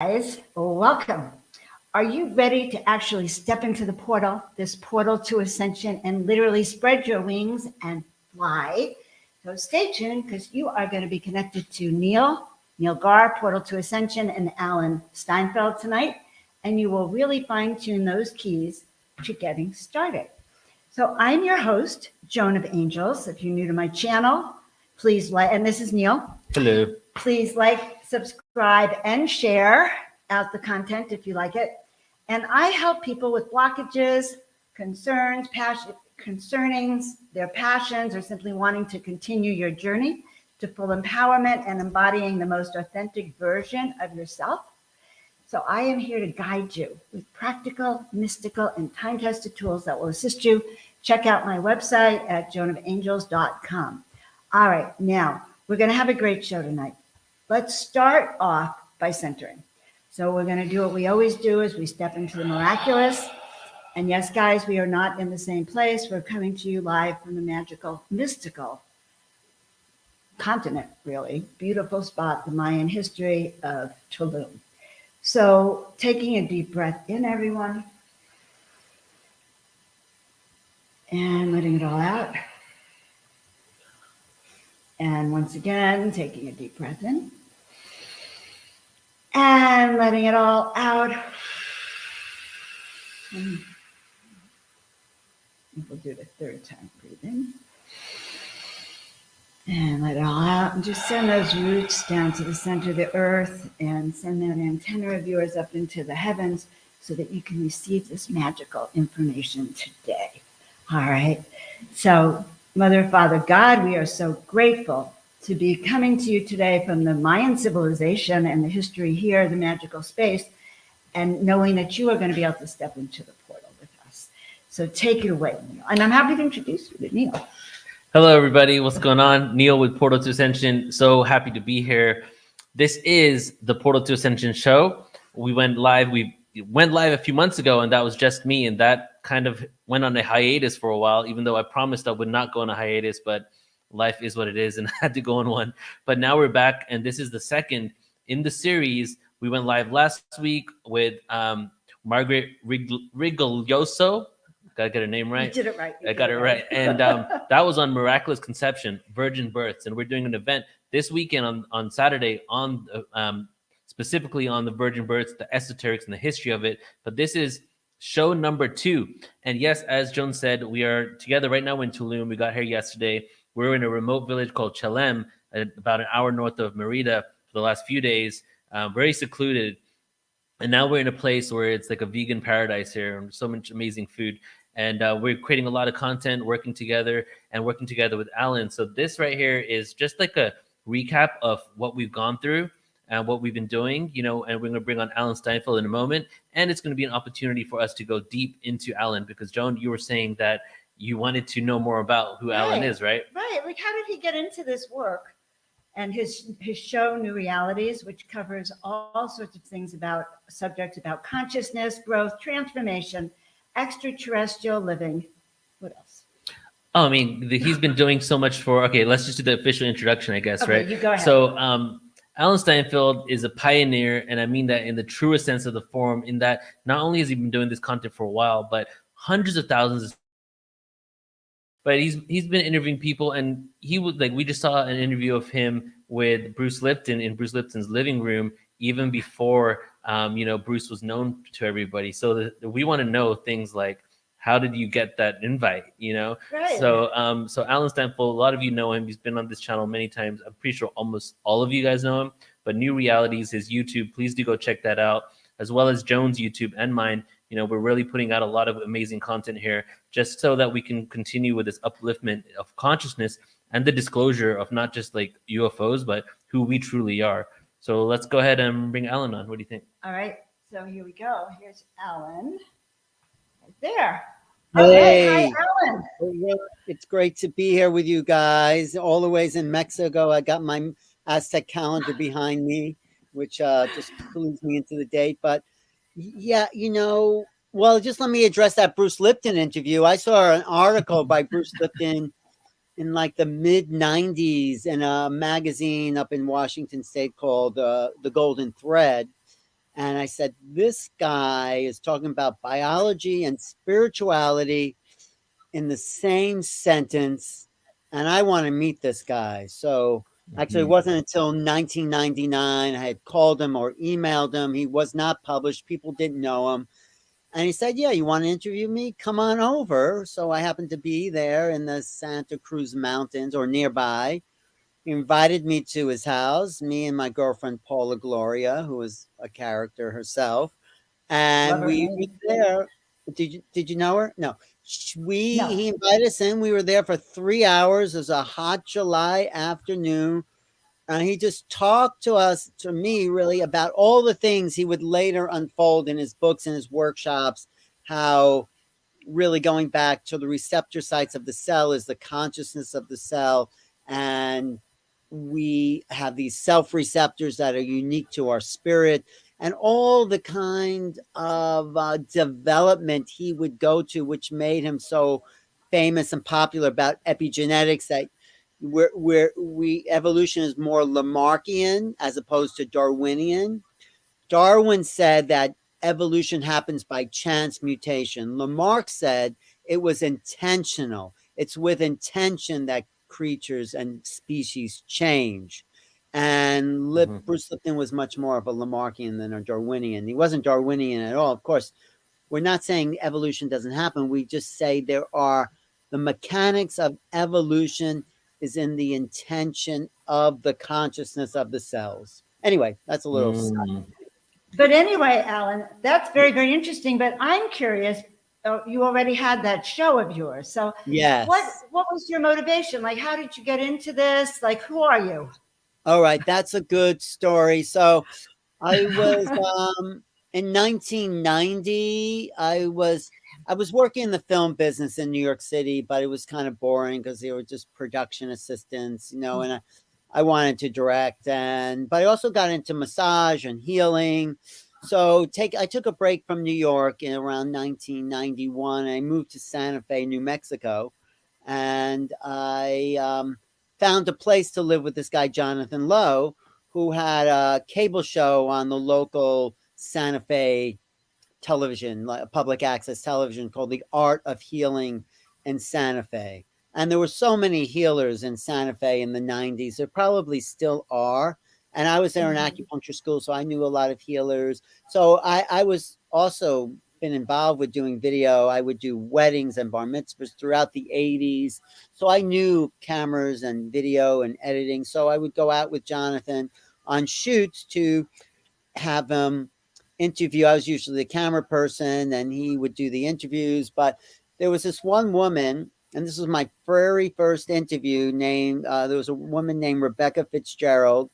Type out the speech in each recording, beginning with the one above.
Guys, welcome. Are you ready to actually step into the portal, this portal to ascension, and literally spread your wings and fly? So stay tuned because you are going to be connected to Neil Gaur, Portal to Ascension, and Alan Steinfeld tonight, and you will really fine tune those keys to getting started. So I'm your host, Joan of Angels. If you're new to my channel, please like, and this is Neil. Hello. Please like, subscribe, and share out the content if you like it. And I help people with blockages, concerns, concernings, their passions, or simply wanting to continue your journey to full empowerment and embodying the most authentic version of yourself. So I am here to guide you with practical, mystical, and time-tested tools that will assist you. Check out my website at joanofangels.com. All right, now we're going to have a great show tonight. Let's start off by centering. So we're going to do what we always do is we step into the miraculous. And yes, guys, we are not in the same place. We're coming to you live from the magical, mystical continent, really. Beautiful spot, the Mayan history of Tulum. So taking a deep breath in, everyone. And letting it all out. And once again, taking a deep breath in. And letting it all out. And we'll do the third time. Breathe in. And let it all out. And just send those roots down to the center of the earth and send that antenna of yours up into the heavens so that you can receive this magical information today. All right. So, Mother, Father, God, we are so grateful to be coming to you today from the Mayan civilization and the history here, the magical space, and knowing that you are going to be able to step into the portal with us. So take it away, Neil. And I'm happy to introduce you to Neil. Hello, everybody. What's going on? Neil with Portal to Ascension. So happy to be here. This is the Portal to Ascension show. We went live a few months ago, and that was just me, and that kind of went on a hiatus for a while, even though I promised I would not go on a hiatus, but life is what it is, and I had to go on one. But now we're back, and this is the second in the series. We went live last week with Margaret Rigoglioso. Gotta get her name right. You did it right. I got it right. And that was on Miraculous Conception, Virgin Births. And we're doing an event this weekend on Saturday on specifically on the Virgin Births, the esoterics and the history of it. But this is show number 2. And yes, as Joan said, we are together right now in Tulum. We got here yesterday. We're in a remote village called Chelem, about an hour north of Merida for the last few days, very secluded. And now we're in a place where it's like a vegan paradise here, and so much amazing food. And we're creating a lot of content, working together with Alan. So this right here is just like a recap of what we've gone through and what we've been doing, and we're going to bring on Alan Steinfeld in a moment. And it's going to be an opportunity for us to go deep into Alan, because Joan, you were saying that you wanted to know more about who Alan is, right? Right. Like, how did he get into this work? And his show, New Realities, which covers all sorts of things about subjects about consciousness, growth, transformation, extraterrestrial living. What else? Oh, I mean, he's been doing so much let's just do the official introduction, I guess, okay, right? You go ahead. So Alan Steinfeld is a pioneer, and I mean that in the truest sense of the form, in that not only has he been doing this content for a while, but hundreds of thousands. But he's been interviewing people, and he would we just saw an interview of him with Bruce Lipton in Bruce Lipton's living room, even before Bruce was known to everybody. So we want to know things like, how did you get that invite? Right. So Alan Steinfeld, a lot of you know him. He's been on this channel many times. I'm pretty sure almost all of you guys know him. But New Realities, his YouTube, please do go check that out, as well as Joan's YouTube and mine. We're really putting out a lot of amazing content here, just so that we can continue with this upliftment of consciousness and the disclosure of not just like UFOs, but who we truly are. So let's go ahead and bring Alan on. What do you think? All right. So here we go. Here's Alan. Right there. Hey. Hi, Alan. It's great to be here with you guys. All the ways in Mexico. I got my Aztec calendar behind me, which just clues me into the date. But yeah, well, just let me address that Bruce Lipton interview. I saw an article by Bruce Lipton in like the mid 90s in a magazine up in Washington State called The Golden Thread. And I said, this guy is talking about biology and spirituality in the same sentence. And I want to meet this guy. So actually, it wasn't until 1999 I had called him or emailed him. He was not published. People didn't know him. And he said, yeah, you want to interview me? Come on over. So I happened to be there in the Santa Cruz Mountains or nearby. He invited me to his house, me and my girlfriend, Paula Gloria, who was a character herself. Love And her we name. were there. Did you know her? No. No. He invited us in. We were there for 3 hours. It was a hot July afternoon. And he just talked to me really, about all the things he would later unfold in his books and his workshops, how really going back to the receptor sites of the cell is the consciousness of the cell. And we have these self receptors that are unique to our spirit, and all the kind of development he would go to, which made him so famous and popular, about epigenetics, that where evolution is more Lamarckian as opposed to Darwinian. Darwin said that evolution happens by chance mutation. Lamarck said it was intentional. It's with intention that creatures and species change. And Bruce Lipton was much more of a Lamarckian than a Darwinian. He wasn't Darwinian at all. Of course, we're not saying evolution doesn't happen. We just say the mechanics of evolution is in the intention of the consciousness of the cells. Anyway, that's a little side. But anyway, Alan, that's very, very interesting. But I'm curious. You already had that show of yours. So yes. What was your motivation? Like, how did you get into this? Like, who are you? All right, that's a good story. So I was in 1990. I was working in the film business in New York City, but it was kind of boring because they were just production assistants, and I wanted to direct, but I also got into massage and healing. So I took a break from New York in around 1991. I moved to Santa Fe, New Mexico, and I found a place to live with this guy, Jonathan Lowe, who had a cable show on the local Santa Fe television, like public access television, called The Art of Healing in Santa Fe. And there were so many healers in Santa Fe in the 90s. There probably still are. And I was there in acupuncture school, so I knew a lot of healers. So I was also been involved with doing video. I would do weddings and bar mitzvahs throughout the 80s. So I knew cameras and video and editing. So I would go out with Jonathan on shoots to have him interview. I was usually the camera person, and he would do the interviews. But there was this one woman, and this was my very first interview, there was a woman named Rebecca Fitzgerald,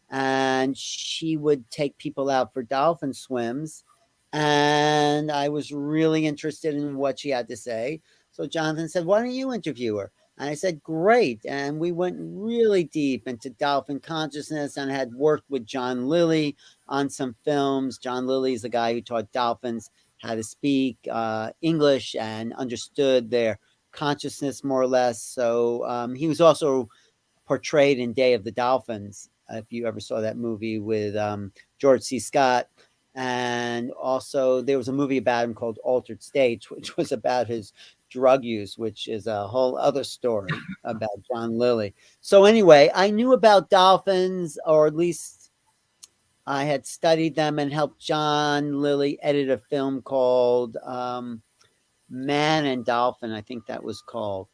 and she would take people out for dolphin swims. And I was really interested in what she had to say. So Jonathan said, why don't you interview her? And I said, great. And we went really deep into dolphin consciousness, and had worked with John Lilly on some films. John Lilly is the guy who taught dolphins how to speak English and understood their consciousness more or less. So he was also portrayed in Day of the Dolphins, if you ever saw that movie with George C. Scott. And also there was a movie about him called Altered States, which was about his drug use, which is a whole other story about John Lilly. So anyway, I knew about dolphins, or at least I had studied them, and helped John Lilly edit a film called Man and Dolphin, I think that was called.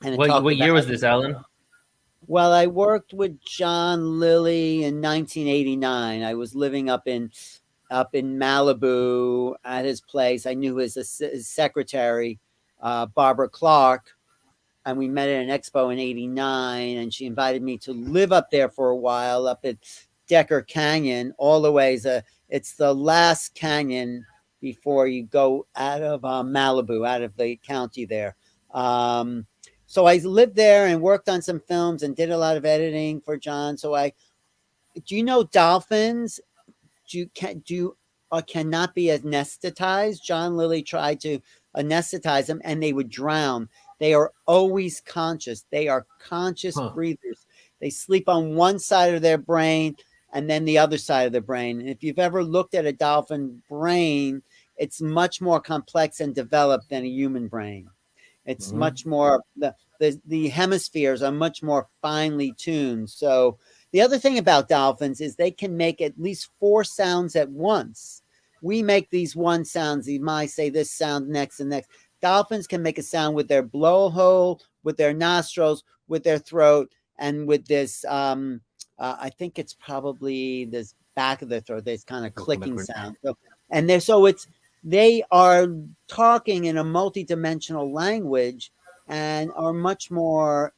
And what year was this, Alan? Well, I worked with John Lilly in 1989. I was living up in Malibu at his place. I knew his secretary, Barbara Clark, and we met at an expo in 89, and she invited me to live up there for a while, up at Decker Canyon, all the way. It's the last canyon before you go out of Malibu, out of the county there. So I lived there and worked on some films and did a lot of editing for John. So do you know dolphins cannot be anesthetized? John Lilly tried to anesthetize them, and they would drown. They are always conscious. They are conscious breathers. They sleep on one side of their brain. and then the other side of the brain. And if you've ever looked at a dolphin brain, it's much more complex and developed than a human brain. It's much more, the hemispheres are much more finely tuned. So the other thing about dolphins is they can make at least 4 sounds at once. We make these one sounds. You might say this sound next and next. Dolphins can make a sound with their blowhole, with their nostrils, with their throat, and with this, I think it's probably this back of the throat, this kind of clicking sound. So, and they are talking in a multi-dimensional language and are much more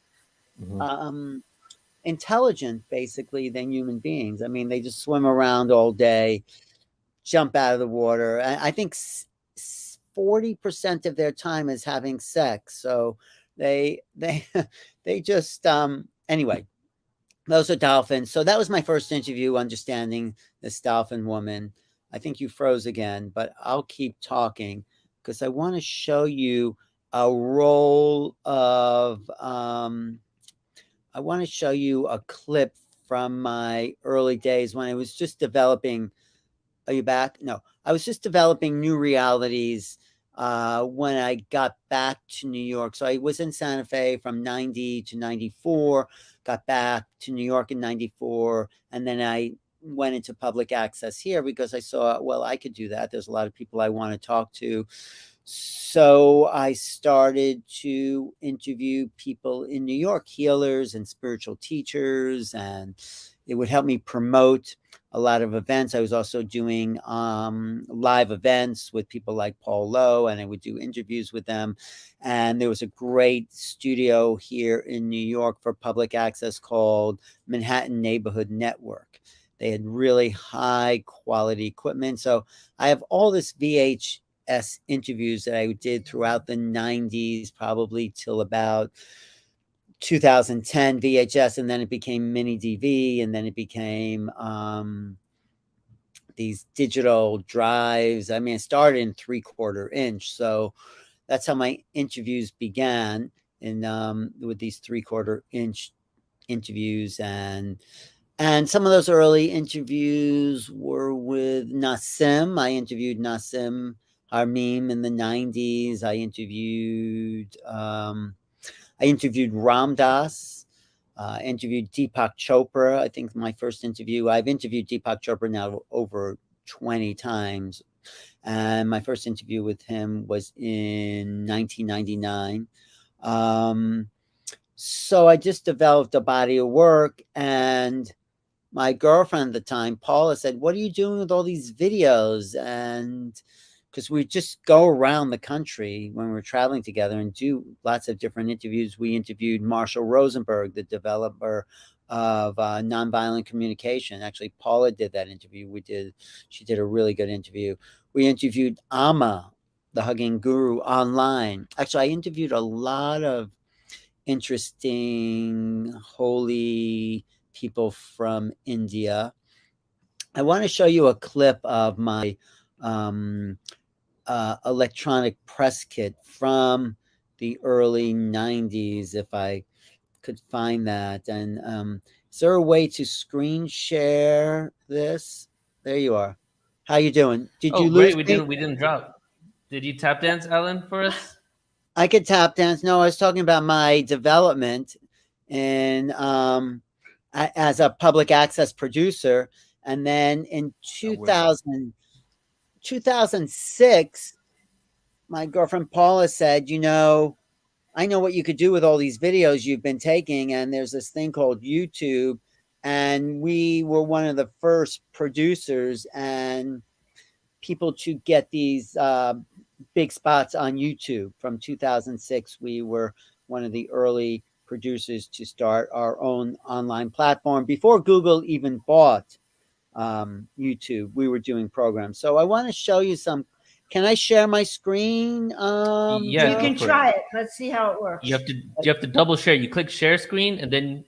intelligent, basically, than human beings. I mean, they just swim around all day, jump out of the water. I think 40% of their time is having sex. So they just anyway. Those are dolphins. So that was my first interview, understanding this dolphin woman. I think you froze again, but I'll keep talking because I want to show you a roll of, I want to show you a clip from my early days when I was just developing. Are you back? No, I was just developing new realities when I got back to New York. So I was in Santa Fe from 90 to 94, got back to New York in 94. And then I went into public access here because I saw, well, I could do that. There's a lot of people I want to talk to. So I started to interview people in New York, healers and spiritual teachers, and it would help me promote a lot of events. I was also doing live events with people like Paul Lowe, and I would do interviews with them. And there was a great studio here in New York for public access called Manhattan Neighborhood Network. They had really high quality equipment. So I have all this VHS interviews that I did throughout the 90s, probably till about 2010 VHS, and then it became mini DV, and then it became these digital drives. I mean, it started in 3/4 inch, so that's how my interviews began, in with these 3/4 inch interviews, and some of those early interviews were with Nassim. I interviewed Nassim Harmeem in the 90s. I interviewed Ram Dass, interviewed Deepak Chopra. I think my first interview, I've interviewed Deepak Chopra now over 20 times. And my first interview with him was in 1999. So I just developed a body of work, and my girlfriend at the time, Paula, said, "What are you doing with all these videos?" And because we just go around the country when we're traveling together and do lots of different interviews. We interviewed Marshall Rosenberg, the developer of nonviolent communication. Actually, Paula did that interview. She did a really good interview. We interviewed Amma, the hugging guru, online. Actually, I interviewed a lot of interesting, holy people from India. I want to show you a clip of my electronic press kit from the early 90s, if I could find that. And is there a way to screen share this? There you are. How you doing? Did you lose me? We didn't drop. Did you tap dance, Alan, for us? I could tap dance. No, I was talking about my development in as a public access producer. And then in 2006, my girlfriend Paula said, I know what you could do with all these videos you've been taking. And there's this thing called YouTube. And we were one of the first producers and people to get these big spots on YouTube. From 2006, we were one of the early producers to start our own online platform. Before Google even bought YouTube, we were doing programs. So I want to show you some. Can I share my screen? Yeah, you can try it. Let's see how it works. You have to double share. You click share screen, and then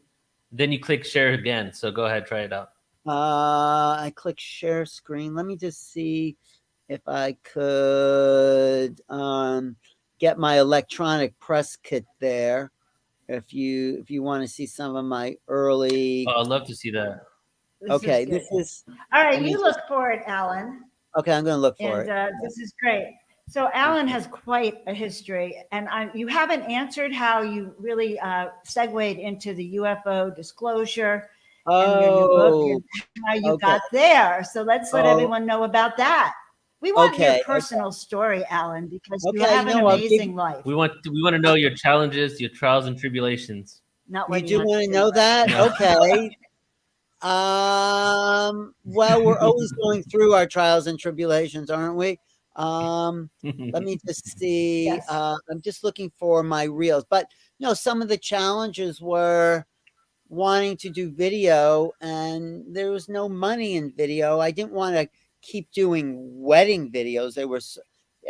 you click share again. So go ahead, try it out. I click share screen. Let me just see if I could get my electronic press kit there. If you want to see some of my early, I'd love to see that. Okay, good. this is. All right, Let me you look for it, Alan. Okay, I'm going to look for And it. this is great. So Alan has quite a history, and you haven't answered how you really segued into the UFO disclosure and your new book Oh, and how you okay. got there. So let's let Oh, everyone know about that. We want your okay. personal story, Alan, because you Okay, have an I'll give. amazing life. We want to know your challenges, your trials and tribulations. Not You what he do wants want to to do, know but that? No. Okay. Well, we're always going through our trials and tribulations, aren't we? Let me just see. yes. I'm just looking for my reels, but some of the challenges were wanting to do video, and there was no money in video. I didn't want to keep doing wedding videos. They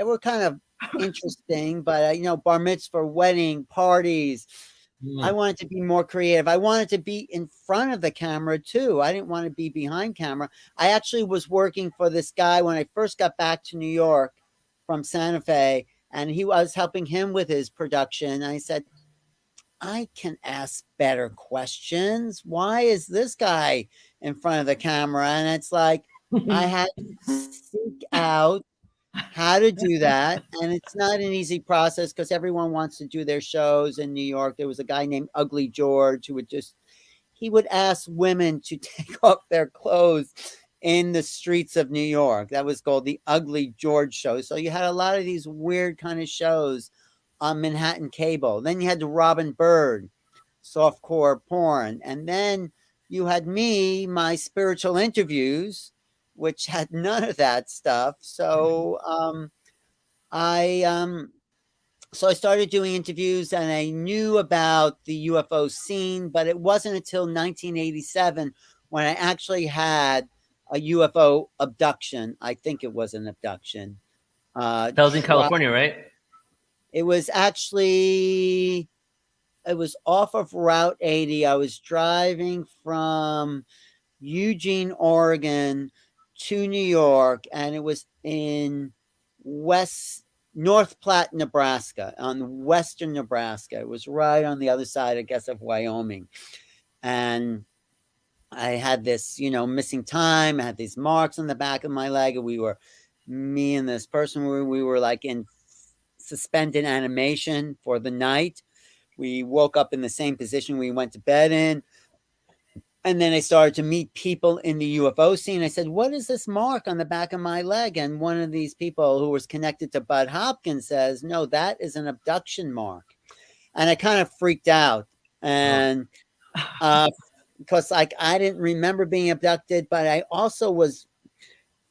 were kind of interesting, but bar mitzvah, wedding parties. I wanted to be more creative. I wanted to be in front of the camera too. I didn't want to be behind camera. I actually was working for this guy when I first got back to New York from Santa Fe, and I was helping him with his production. I said, I can ask better questions. Why is this guy in front of the camera? And it's like, I had to seek out how to do that. And it's not an easy process because everyone wants to do their shows in New York. There was a guy named Ugly George who he would ask women to take off their clothes in the streets of New York. That was called the Ugly George show. So you had a lot of these weird kind of shows on Manhattan cable. Then you had the Robin Bird, softcore porn. And then you had me, my spiritual interviews, which had none of that stuff. So I started doing interviews, and I knew about the UFO scene, but it wasn't until 1987 when I actually had a UFO abduction. I think it was an abduction. That was in California, right? It was off of Route 80. I was driving from Eugene, Oregon to New York, and it was in North Platte, Nebraska, on western Nebraska. It was right on the other side, I guess, of Wyoming. And I had this, missing time. I had these marks on the back of my leg. And me and this person, we were like in suspended animation for the night. We woke up in the same position we went to bed in. And then I started to meet people in the UFO scene. I said, what is this mark on the back of my leg? And one of these people who was connected to Bud Hopkins says, no, that is an abduction mark. And I kind of freaked out. And because I didn't remember being abducted, but I also was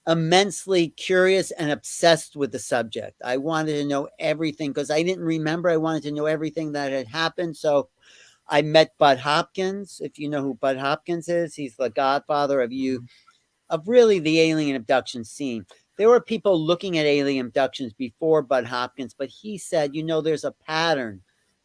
immensely curious and obsessed with the subject. I wanted to know everything because I didn't remember. I wanted to know everything that had happened. So I met Bud Hopkins. If you know who Bud Hopkins is, he's the godfather of really the alien abduction scene. There were people looking at alien abductions before Bud Hopkins, but he said, there's a pattern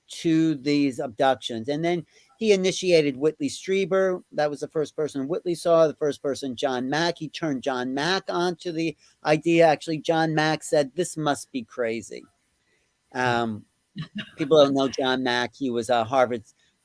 to these abductions. And then he initiated Whitley Strieber. That was the first person Whitley saw, the first person, John Mack. He turned John Mack onto the idea. Actually, John Mack said, this must be crazy. People don't know John Mack. He was a Harvard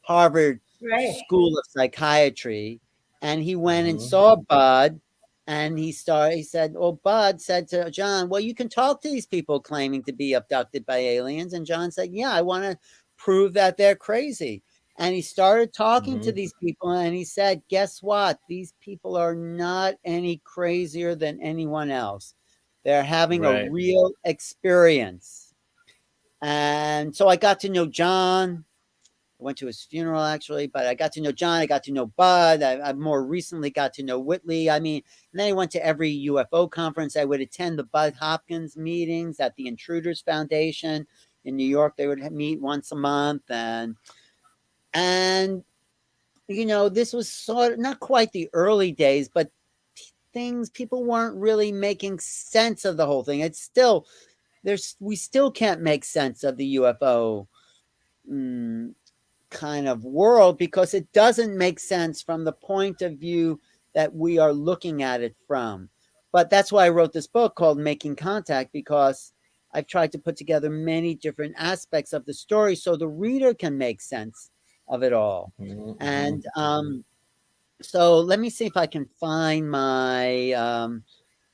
Right. School of Psychiatry, and he went and saw Bud, and he said, well, Bud said to John, well, you can talk to these people claiming to be abducted by aliens. And John said, yeah, I want to prove that they're crazy. And he started talking to these people, and he said, guess what? These people are not any crazier than anyone else. They're having a real experience. And so I got to know John. I went to his funeral, actually, but I got to know John. I got to know Bud. I more recently got to know Whitley. I mean, and then I went to every UFO conference. I would attend the Bud Hopkins meetings at the Intruders Foundation in New York. They would meet once a month. And this was sort of not quite the early days, but people weren't really making sense of the whole thing. It's still, we still can't make sense of the UFO kind of world because it doesn't make sense from the point of view that we are looking at it from. But that's why I wrote this book called Making Contact, because I've tried to put together many different aspects of the story so the reader can make sense of it all. And So let me see if I can find my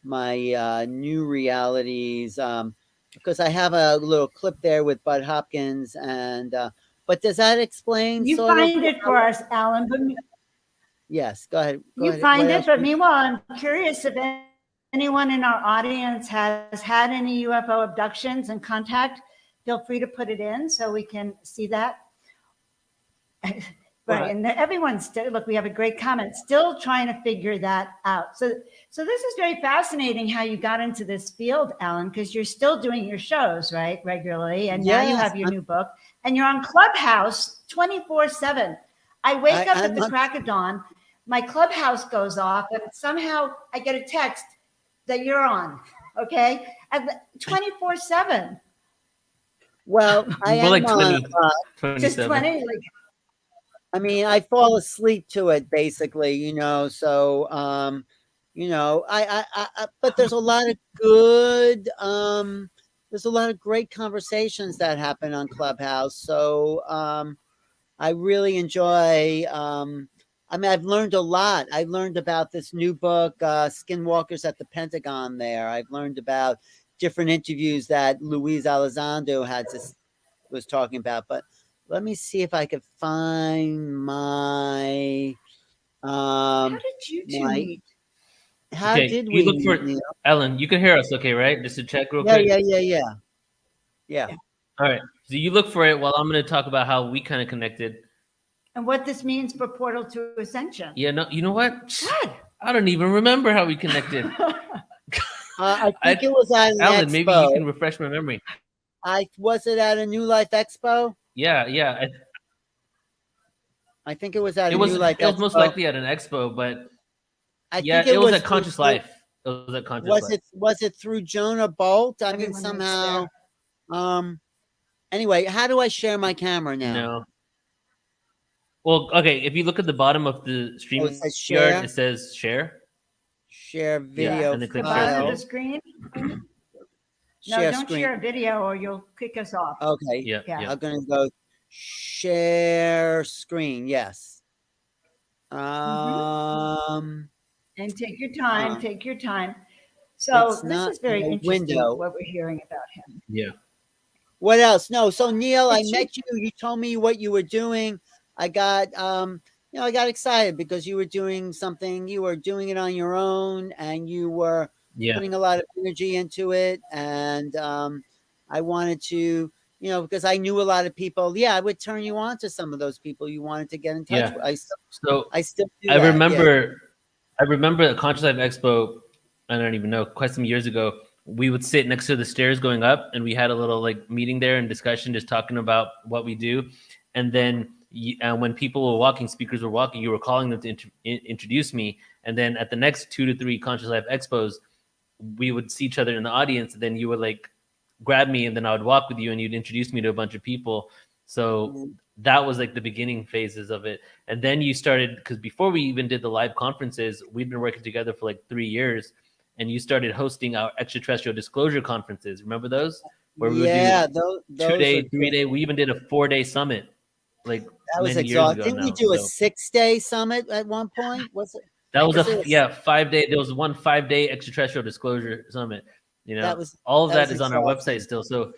my new realities, because I have a little clip there with Bud Hopkins, and but does that explain You sort of? find it for us, Alan. But Yes, go ahead. Go you ahead. find What it, else but meanwhile, I'm curious if anyone in our audience has had any UFO abductions and contact. Feel free to put it in so we can see that. Right, and everyone's still, look, we have a great comment, still trying to figure that out. So this is very fascinating how you got into this field, Alan, because you're still doing your shows, right, regularly, and now you Yes, have your new book, and you're on Clubhouse 24/7. I wake up at the I'm- crack of dawn, my Clubhouse goes off, and somehow I get a text that you're on, okay, and 24/7. well, I More am like on. 20, Just 27. 20, like, I mean, I fall asleep to it basically, you know. So, you know, but there's a lot of good, there's a lot of great conversations that happen on Clubhouse. So, I really enjoy. I mean, I've learned a lot. I learned about this new book, Skinwalkers at the Pentagon. There, I've learned about different interviews that Luis Elizondo was talking about, but. Let me see if I could find my how did you two my meet? how Okay, did you we look for meet, Neil? Ellen. You can hear us, okay, right? Just to check real Yeah, quick. yeah. All right. So you look for it while I'm going to talk about how we kind of connected. And what this means for Portal to Ascension. Yeah. No. You know what? God. I don't even remember how we connected. I think it was at an Alan, expo. maybe you can refresh my memory. Was it at a New Life Expo? Yeah. I think it was at It a was. New Life It was Expo. most likely at an expo, but I yeah, think it was at through- Conscious Life. It was at Conscious Life. Was it through Jonah Bolt? I mean, Everyone somehow. Anyway, how do I share my camera now? No. Well, okay. If you look at the bottom of the stream it says share. yard, it says share. Share video and then click The bottom share of file. the screen. No, Share don't screen. share a video or you'll kick us off. Okay. Yeah. Yeah. I'm gonna go share screen. Yes. And take your time. Take your time. So It's this not is very in a interesting window. what we're hearing about him. Yeah. What else? No. So Neil, I It's met you. You told me what you were doing. I got you know, I got excited because you were doing something. You were doing it on your own, and you were Yeah. putting a lot of energy into it. And I wanted to, you know, because I knew a lot of people. Yeah, I would turn you on to some of those people you wanted to get in touch Yeah. with. So I still do I that, remember the Conscious Life Expo, I don't even know, quite some years ago. We would sit next to the stairs going up, and we had a little like meeting there and discussion, just talking about what we do. And then when people were walking, speakers were walking, you were calling them to introduce me. And then at the next 2 to 3 Conscious Life Expos, we would see each other in the audience. And then you would like grab me, and then I would walk with you, and you'd introduce me to a bunch of people. So that was like the beginning phases of it. And then you started, because before we even did the live conferences, we'd been working together for like 3 years, and you started hosting our extraterrestrial disclosure conferences. Remember those? Where we would do those 2-day, are 3-day. We even did a 4-day summit, like that was many years ago exhausting. Didn't we now. do a So 6-day summit at one point? Was it? that was was a it- 5-day. There was one 5-day extraterrestrial disclosure summit. You know, all of that is on our website still. So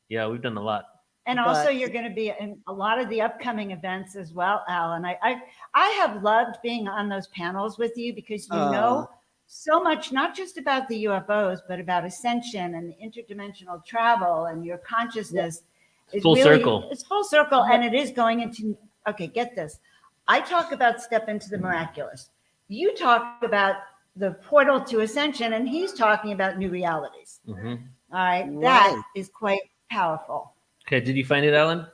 yeah, we've done a lot. And also, you're going to be in a lot of the upcoming events as well, Alan. I have loved being on those panels with you because you know so much, not just about the UFOs, but about ascension and interdimensional travel and your consciousness. It's full circle. It's full circle, and it is going into. Okay, get this. I talk about step into the miraculous. You talk about the portal to ascension, and he's talking about new realities. All right, that is quite powerful. Okay, did you find it, Alan?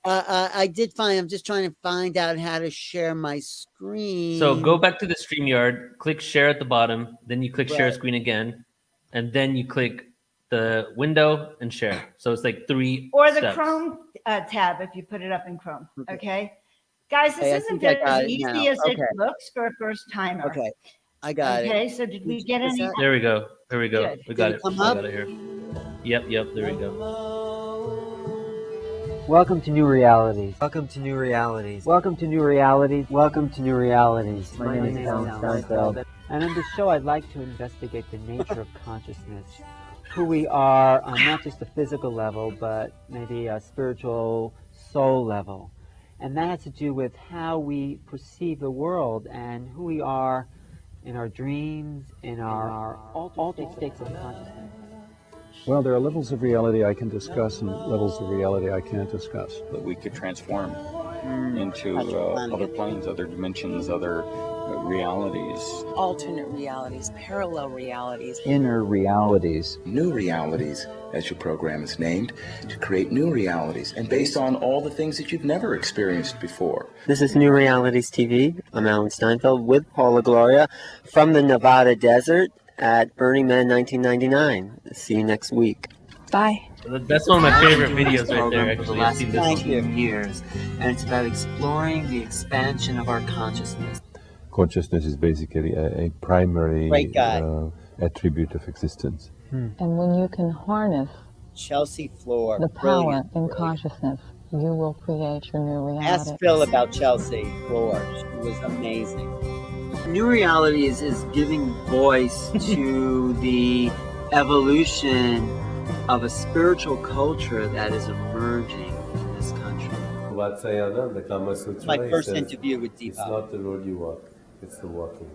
I did find. I'm just trying to find out how to share my screen. So go back to the StreamYard, click share at the bottom, then you click share screen again, and then you click the window and share. So it's like 3 or the steps. Chrome tab if you put it up in Chrome. Okay, guys, this I isn't think I got as it easy now. as it looks for a first timer. Okay, I got it. Okay, so did we get any? There we go. There we go. Good. We got Did it. it come I up? got it here. Yep. There we go. Welcome to new realities. Welcome to new realities. Welcome to new realities. Welcome to new realities. My name is Alan Steinfeld. And on this show, I'd like to investigate the nature of consciousness, who we are on not just a physical level, but maybe a spiritual soul level. And that has to do with how we perceive the world and who we are in our dreams, in our altered states of consciousness. Well, there are levels of reality I can discuss and levels of reality I can't discuss. That we could transform into other planes, other dimensions, other realities. Alternate realities, parallel realities. Inner realities. New realities, as your program is named, to create new realities and based on all the things that you've never experienced before. This is New Realities TV. I'm Alan Steinfeld with Paula Gloria from the Nevada desert at Burning Man 1999. See you next week. Bye. That's one of my favorite videos right there, actually. For the last 15 years, and it's about exploring the expansion of our consciousness. Consciousness is basically a primary attribute of existence. And when you can harness Chelsea Floor, the power in consciousness, you will create your new reality. Ask Phil about Chelsea Floor. She was amazing. New realities is giving voice to the evolution of a spiritual culture that is emerging in this country. My first interview with Deepak. It's not the road you walk, it's the walking.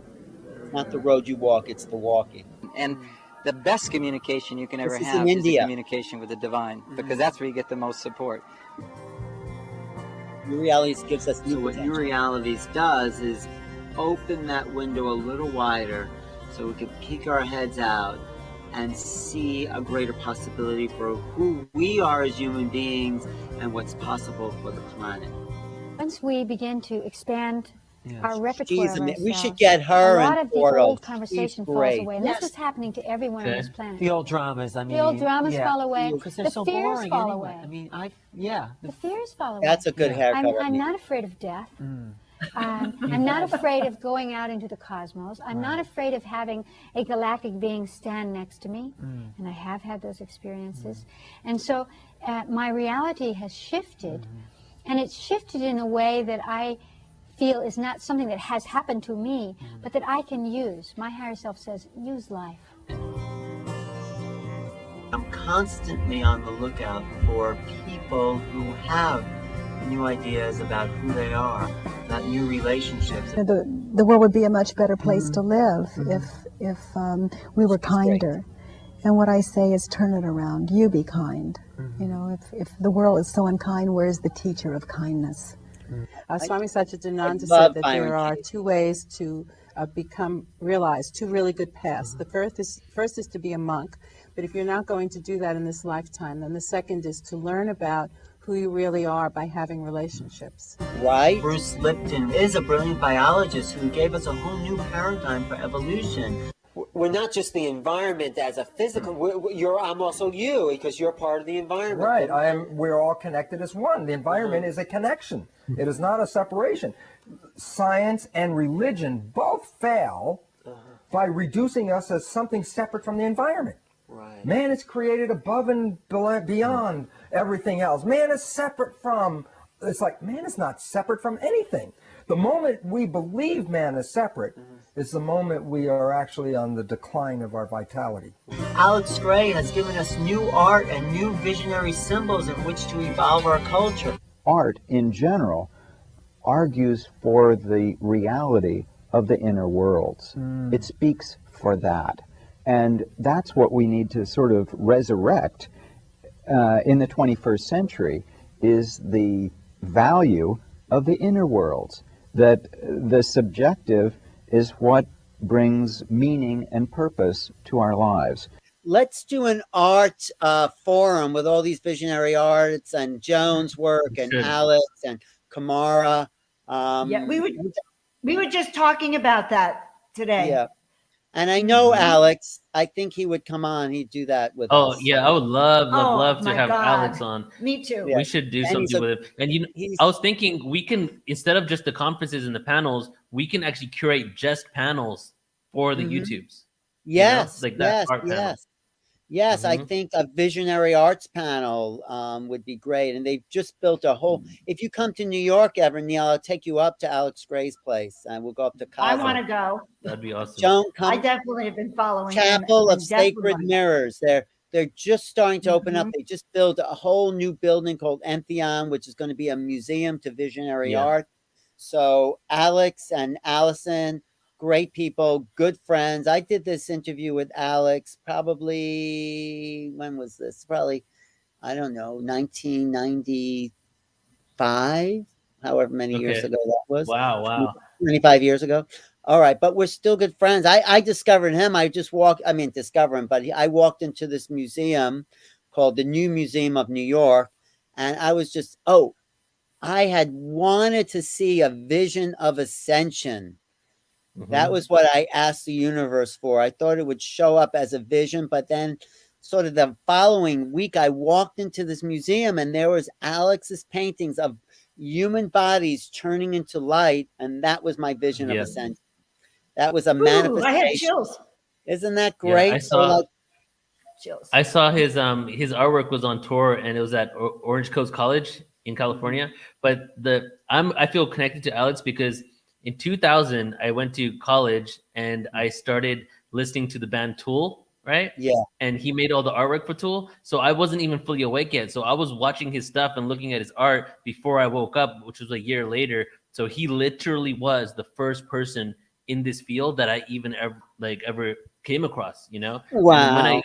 It's not the road you walk, it's the walking. And the best communication you can ever This is have in is the India. communication with the divine, because that's where you get the most support. New Realities gives us new What New Realities does is open that window a little wider so we can peek our heads out and see a greater possibility for who we are as human beings and what's possible for the planet. Once we begin to expand our repertoire of ourselves, we should get her a lot in of the Portal. old conversation falls away. And this is happening to everyone on this planet. The old dramas, I mean. The old dramas fall away. Because they're The so fears boring fall anyway. away. I mean, The fears fall away. That's a good haircut. I'm not afraid of death. I'm not afraid of going out into the cosmos. I'm not afraid of having a galactic being stand next to me. And I have had those experiences. And so my reality has shifted. And it's shifted in a way that I feel is not something that has happened to me, but that I can use. My higher self says, use life. I'm constantly on the lookout for people who have new ideas about who they are, about new relationships. The world would be a much better place to live if we were kinder. And what I say is turn it around. You be kind. You know, if the world is so unkind, where's the teacher of kindness? Swami Satchidananda said that there are two ways to realize two really good paths. The first is to be a monk, but if you're not going to do that in this lifetime, then the second is to learn about who you really are by having relationships. Right? Bruce Lipton is a brilliant biologist who gave us a whole new paradigm for evolution. We're not just the environment as a physical. I'm also you because you're part of the environment. Right. We're all connected as one. The environment is a connection. It is not a separation. Science and religion both fail by reducing us as something separate from the environment. Right. Man is created above and beyond everything else. Man is separate from. It's like man is not separate from anything. The moment we believe man is separate is the moment we are actually on the decline of our vitality. Alex Gray has given us new art and new visionary symbols in which to evolve our culture. Art, in general, argues for the reality of the inner worlds. It speaks for that. And that's what we need to sort of resurrect in the 21st century, is the value of the inner worlds. That the subjective is what brings meaning and purpose to our lives. Let's do an art forum with all these visionary arts and Joan's work and Alex and Kamara. Yeah, we were just talking about that today. Yeah. And I know Alex, I think he would come on. He'd do that with us. Oh, yeah. I would love to have God. Alex on. Me too. We should do something with it. And I was thinking we can, instead of just the conferences and the panels, we can actually curate just panels for the YouTubes. Yes. Like that art panel. Yes, I think a visionary arts panel would be great. And they've just built a whole. If you come to New York ever, Neil, I'll take you up to Alex Gray's place, and we'll go up to I Cosmo. want to go. That'd be awesome. Joan, I come. definitely have been following him. Chapel and of definitely Sacred wanna go. Mirrors. They're just starting to open up. They just built a whole new building called Entheon, which is going to be a museum to visionary art. So Alex and Allison, great people, good friends. I did this interview with Alex probably, when was this? Probably, I don't know, 1995, however many years ago that was. Wow. 25 years ago. All right, but we're still good friends. I discovered him. I walked into this museum called the New Museum of New York, and I was just, I had wanted to see a vision of ascension. That was what I asked the universe for. I thought it would show up as a vision, but then sort of the following week, I walked into this museum and there was Alex's paintings of human bodies turning into light, and that was my vision of ascension. That was a manifestation. I had chills. Isn't that great? Yeah, I saw his artwork was on tour, and it was at Orange Coast College in California. But I feel connected to Alex because in 2000 I went to college and I started listening to the band Tool, right? Yeah. And he made all the artwork for Tool. So I wasn't even fully awake yet. So I was watching his stuff and looking at his art before I woke up, which was a year later. So he literally was the first person in this field that I even ever came across, you know? Wow. And when I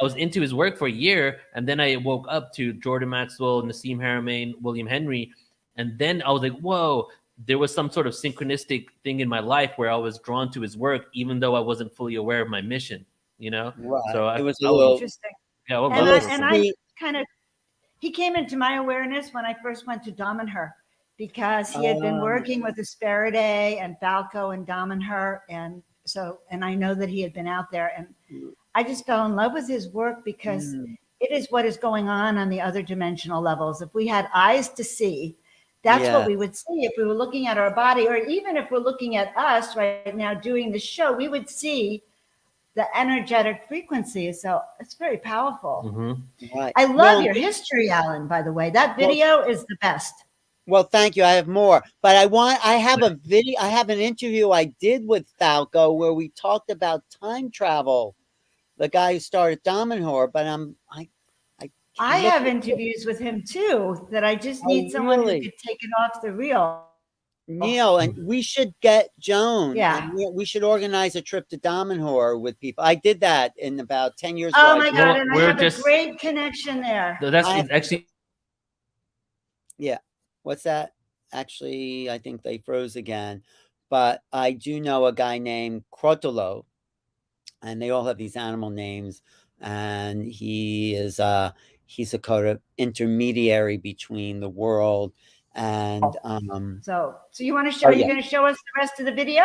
was into his work for a year, and then I woke up to Jordan Maxwell, Nassim Haramein, William Henry, and then I was like, whoa, there was some sort of synchronistic thing in my life where I was drawn to his work, even though I wasn't fully aware of my mission, you know? Right. So it was a little interesting. Yeah, he came into my awareness when I first went to Damanhur, because he had been working with Asperidae and Falco and Damanhur, and I know that he had been out there, and I just fell in love with his work because it is what is going on the other dimensional levels. If we had eyes to see, that's what we would see. If we were looking at our body, or even if we're looking at us right now doing the show, we would see the energetic frequencies. So it's very powerful. Right. I love your history, Alan, by the way. That video is the best. Well, thank you. I have more, but I have a video. I have an interview I did with Falco where we talked about time travel. The guy who started Damanhur, but I have interviews with him too, that I just need someone who could take it off the reel. Neil, and we should get Joan. Yeah. And we should organize a trip to Damanhur with people. I did that in about 10 years ago. Oh my God, and I have a great connection there. That's actually. Yeah. What's that? Actually, I think they froze again. But I do know a guy named Crotolo, and they all have these animal names. And he's a kind of intermediary between the world and so you want to show? You're going to show us the rest of the video?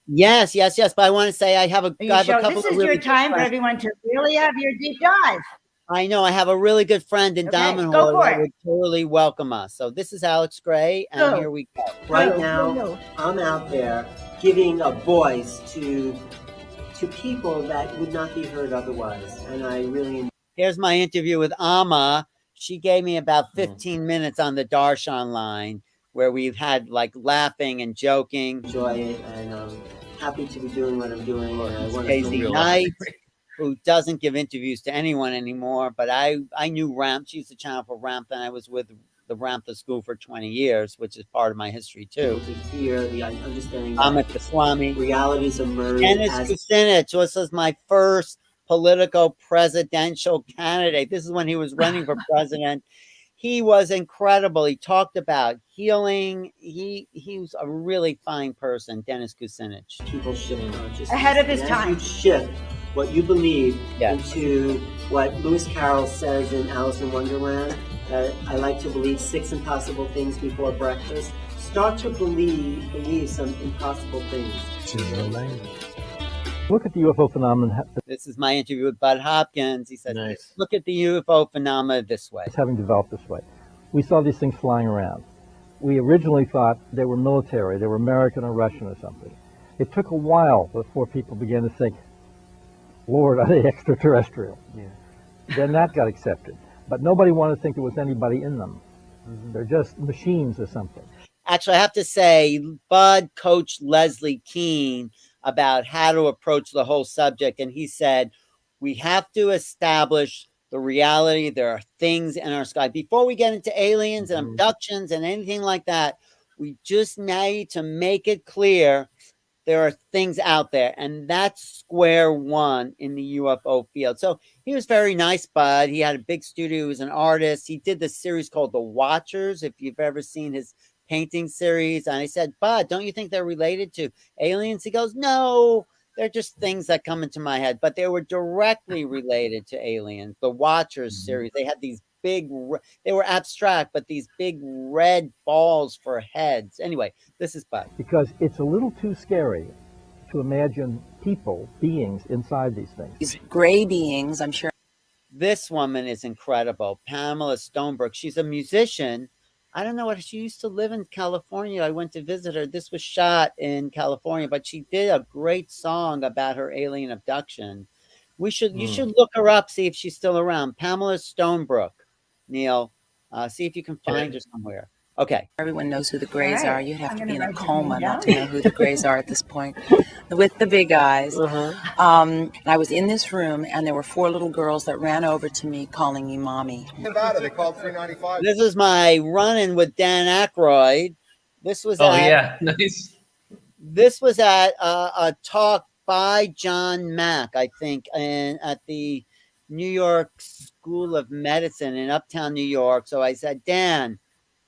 Yes. But I want to say I have a couple. This is your time for everyone to really have your deep dive. I know. I have a really good friend in Damanhur that would totally welcome us. So this is Alex Gray, and here we go. Right now, I'm out there giving a voice to people that would not be heard otherwise, and I really. Here's my interview with Amma. She gave me about 15 minutes on the Darshan line, where we've had like laughing and joking. Enjoy it, and I'm happy to be doing what I'm doing. Casey Knight, who doesn't give interviews to anyone anymore, but I knew Ramp. She used to channel for Ramp, and I was with the Ramtha School for 20 years, which is part of my history too. To hear the understanding Amit Goswami, realities emerge. Dennis Kucinich. This was my first political presidential candidate. This is when he was running for president. He was incredible. He talked about healing. He was a really fine person, Dennis Kucinich. People shift consciousness. Ahead of his time. You shift what you believe into what Lewis Carroll says in Alice in Wonderland. I like to believe 6 impossible things before breakfast. Start to believe some impossible things. Look at the UFO phenomenon. This is my interview with Bud Hopkins. He said, look at the UFO phenomena this way. It's having developed this way. We saw these things flying around. We originally thought they were military, they were American or Russian or something. It took a while before people began to think, Lord, are they extraterrestrial? Yeah. then that got accepted. But nobody wanted to think there was anybody in them. They're just machines or something. Actually, I have to say, Bud coached Leslie Keene about how to approach the whole subject. And he said, we have to establish the reality. There are things in our sky. Before we get into aliens and abductions and anything like that, we just need to make it clear there are things out there. And that's square one in the UFO field. So he was very nice, Bud. He had a big studio. He was an artist. He did this series called The Watchers, if you've ever seen his painting series. And I said, Bud, don't you think they're related to aliens? He goes, no, they're just things that come into my head. But they were directly related to aliens. The Watchers series, they had these big, they were abstract, but these big red balls for heads. Anyway, this is Bud. Because it's a little too scary to imagine people, beings inside these things. These gray beings, I'm sure. This woman is incredible. Pamela Stonebrook. She's a musician. I don't know what she used to live in California. I went to visit her. This was shot in California, but she did a great song about her alien abduction. You should look her up, see if she's still around. Pamela Stonebrook. Neil, see if you can find her somewhere. Okay. Everyone knows who the Greys are. You'd have to be in a coma not to know who the Greys are at this point. With the big eyes. I was in this room, and there were 4 little girls that ran over to me calling me mommy. Nevada, they called 395. This is my run-in with Dan Aykroyd. This was nice. This was at a talk by John Mack, I think, and at the New York School of Medicine in Uptown New York. So I said, Dan,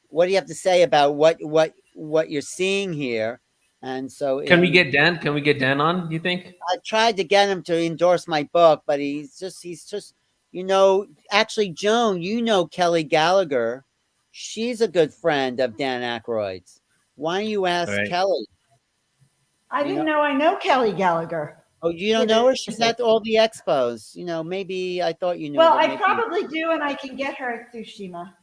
what do you have to say about what you're seeing here? And so can we get Dan on, you think? I tried to get him to endorse my book, but he's just actually, Joan, Kelly Gallagher. She's a good friend of Dan Aykroyd's. Why don't you ask Kelly? I didn't know I know Kelly Gallagher. Oh, you don't know her? She's at all the expos. Maybe I thought you knew. Well, I probably do, and I can get her through Shima.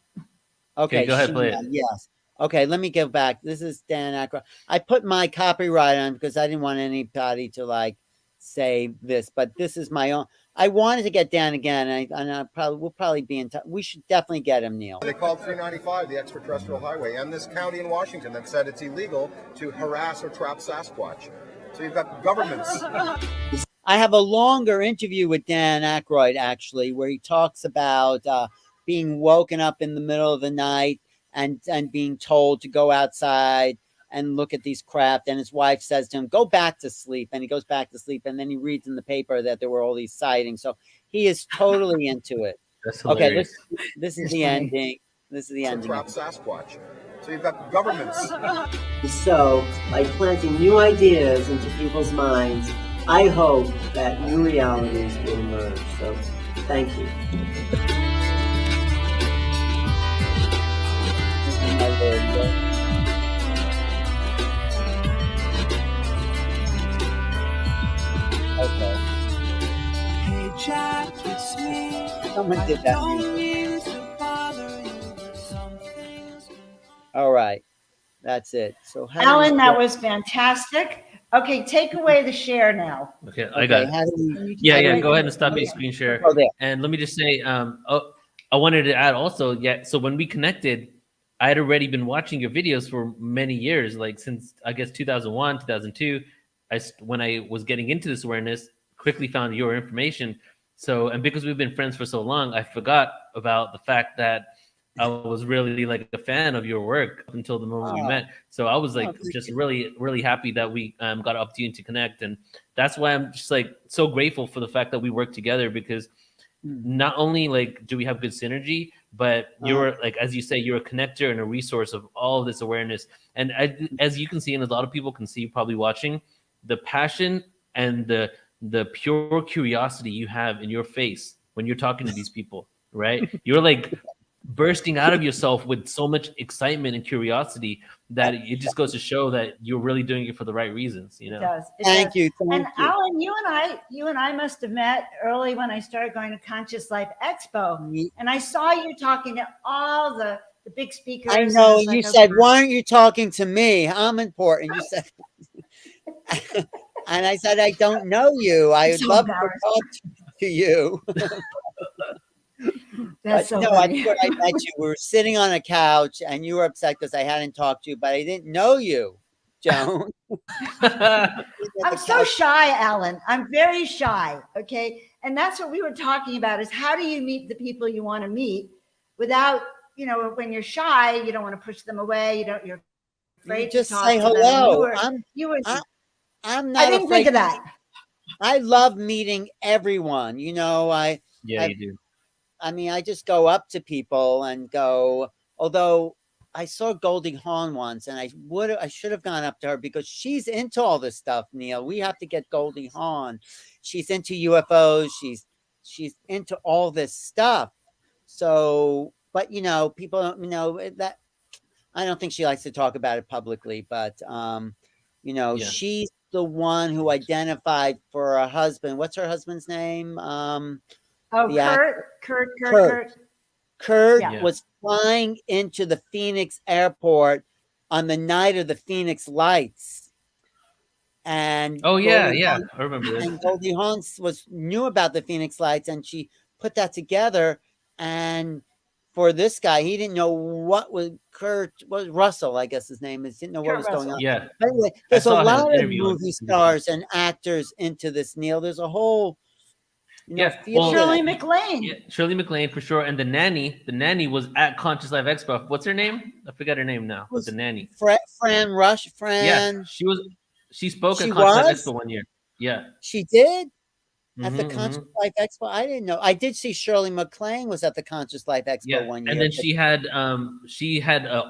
Okay, go ahead, play it. Yes. Okay, let me go back. This is Dan Aykroyd. I put my copyright on because I didn't want anybody to say this, but this is my own. I wanted to get Dan again, and we'll probably be in touch. We should definitely get him, Neil. They called 395 the extraterrestrial highway, and this county in Washington that said it's illegal to harass or trap Sasquatch. So you've got governments. I have a longer interview with Dan Aykroyd, actually, where he talks about being woken up in the middle of the night and being told to go outside and look at these craft. And his wife says to him, go back to sleep. And he goes back to sleep. And then he reads in the paper that there were all these sightings. So he is totally into it. That's hilarious. Okay, this is the ending. This is the ending. Trap Sasquatch. So you've got governments. So, by planting new ideas into people's minds, I hope that new realities will emerge. So, thank you. Okay. Hey Jack, it's me. Someone did that. All right. That's it. So, Alan, that was fantastic. Okay, take away the share now. Okay, I got it. Go ahead and stop your screen share. And let me just say, I wanted to add also, so when we connected, I had already been watching your videos for many years, since I guess 2001, 2002. When I was getting into this awareness, quickly found your information. So, and because we've been friends for so long, I forgot about the fact that I was really a fan of your work up until the moment we met. So I was just really, really happy that we got an opportunity to connect. And that's why I'm just so grateful for the fact that we work together, because not only do we have good synergy, but you're as you say, you're a connector and a resource of all of this awareness. And as you can see, and a lot of people can see probably watching, the passion and the pure curiosity you have in your face when you're talking to these people, right? You're bursting out of yourself with so much excitement and curiosity that it just goes to show that you're really doing it for the right reasons. It does. Thank you. And Alan, you and I must have met early when I started going to Conscious Life Expo, and I saw you talking to all the big speakers. I know. You said, "Why aren't you talking to me? I'm important." You said, and I said, "I don't know you. I would love to talk to you." That's so no, funny. I thought I met you. We were sitting on a couch, and you were upset because I hadn't talked to you, but I didn't know you, Joan. I'm so shy, Alan. I'm very shy. Okay. And that's what we were talking about is how do you meet the people you want to meet without, when you're shy, you don't want to push them away. You're afraid You just to talk say to them. hello. I'm not I didn't afraid think of that. I love meeting everyone. You do. I mean, I just go up to people and go, although I saw Goldie Hawn once and I should have gone up to her because she's into all this stuff, Neil. We have to get Goldie Hawn. She's into UFOs. She's into all this stuff. So, but people don't that I don't think she likes to talk about it publicly, but she's the one who identified for her husband. What's her husband's name? Kurt was flying into the Phoenix airport on the night of the Phoenix lights. And I remember this. And Goldie Hawn knew about the Phoenix lights, and she put that together. And for this guy, he didn't know what was Russell, I guess his name is. Didn't know what was going on. Yeah. But anyway, there's a lot of movie stars and actors into this, Neil. There's a whole Shirley MacLaine. Yeah, Shirley MacLaine for sure. And the nanny was at Conscious Life Expo. What's her name? I forgot her name now. But the nanny. Fran Rush. Yeah, she spoke at Conscious Life Expo one year. Yeah. She did? At the Conscious Life Expo? I didn't know. I did see Shirley MacLaine was at the Conscious Life Expo one year. And then she had a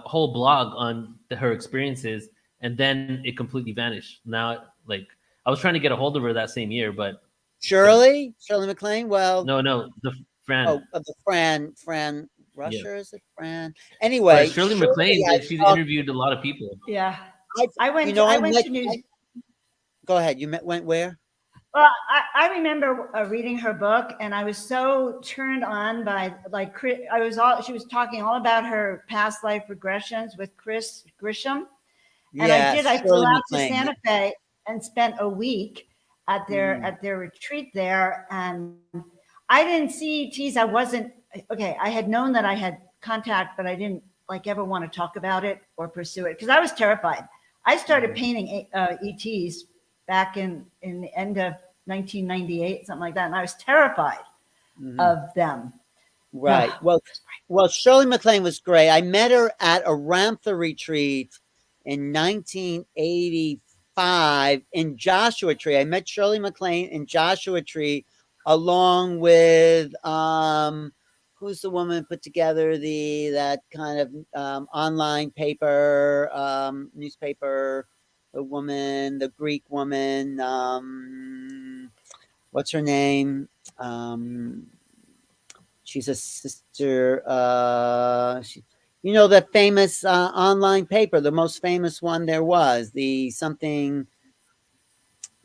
whole blog on her experiences, and then it completely vanished. Now, I was trying to get a hold of her that same year, but Shirley MacLaine. Well, no, the Fran. Oh, the Fran Rusher, is it Fran? Anyway, Shirley MacLaine. She's interviewed a lot of people. Yeah, I went to New. Go ahead. Went where? Well, I remember reading her book, and I was so turned on by she was talking all about her past life regressions with Chris Grisham, and I flew out to Santa Fe and spent a week at their retreat there, and I didn't see ETs. I wasn't okay. I had known that I had contact, but I didn't ever want to talk about it or pursue it because I was terrified. I started painting ETs back in the end of 1998, something like that, and I was terrified of them. Right. Well, Shirley MacLaine was great. I met her at a Ramtha retreat in 1985 in Joshua Tree. I met Shirley MacLaine in Joshua Tree, along with who's the woman who put together that kind of online paper, newspaper. The Greek woman, what's her name? She's a sister. That famous online paper, the most famous one there was, the something.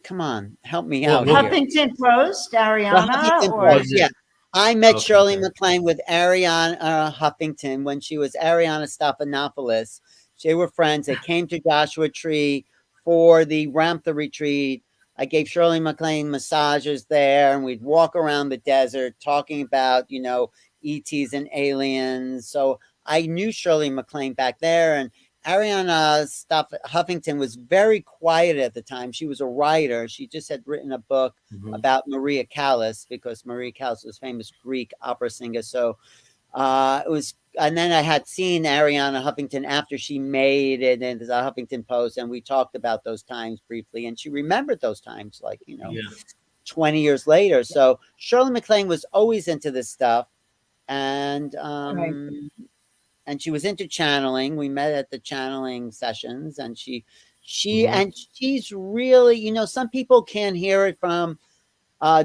Come on, help me out. Huffington Post, Ariana. Yeah. I met Shirley MacLaine with Ariana Huffington when she was Ariana Stephanopoulos. They were friends. They came to Joshua Tree for the Ramtha retreat. I gave Shirley MacLaine massages there, and we'd walk around the desert talking about, ETs and aliens. So I knew Shirley MacLaine back there, and Ariana Huffington was very quiet at the time. She was a writer. She just had written a book about Maria Callas, because Maria Callas was a famous Greek opera singer. So it was. And then I had seen Ariana Huffington after she made it in the Huffington Post, and we talked about those times briefly, and she remembered those times 20 years later. So Shirley MacLaine was always into this stuff, and she was into channeling. We met at the channeling sessions, and she's really, some people can't hear it from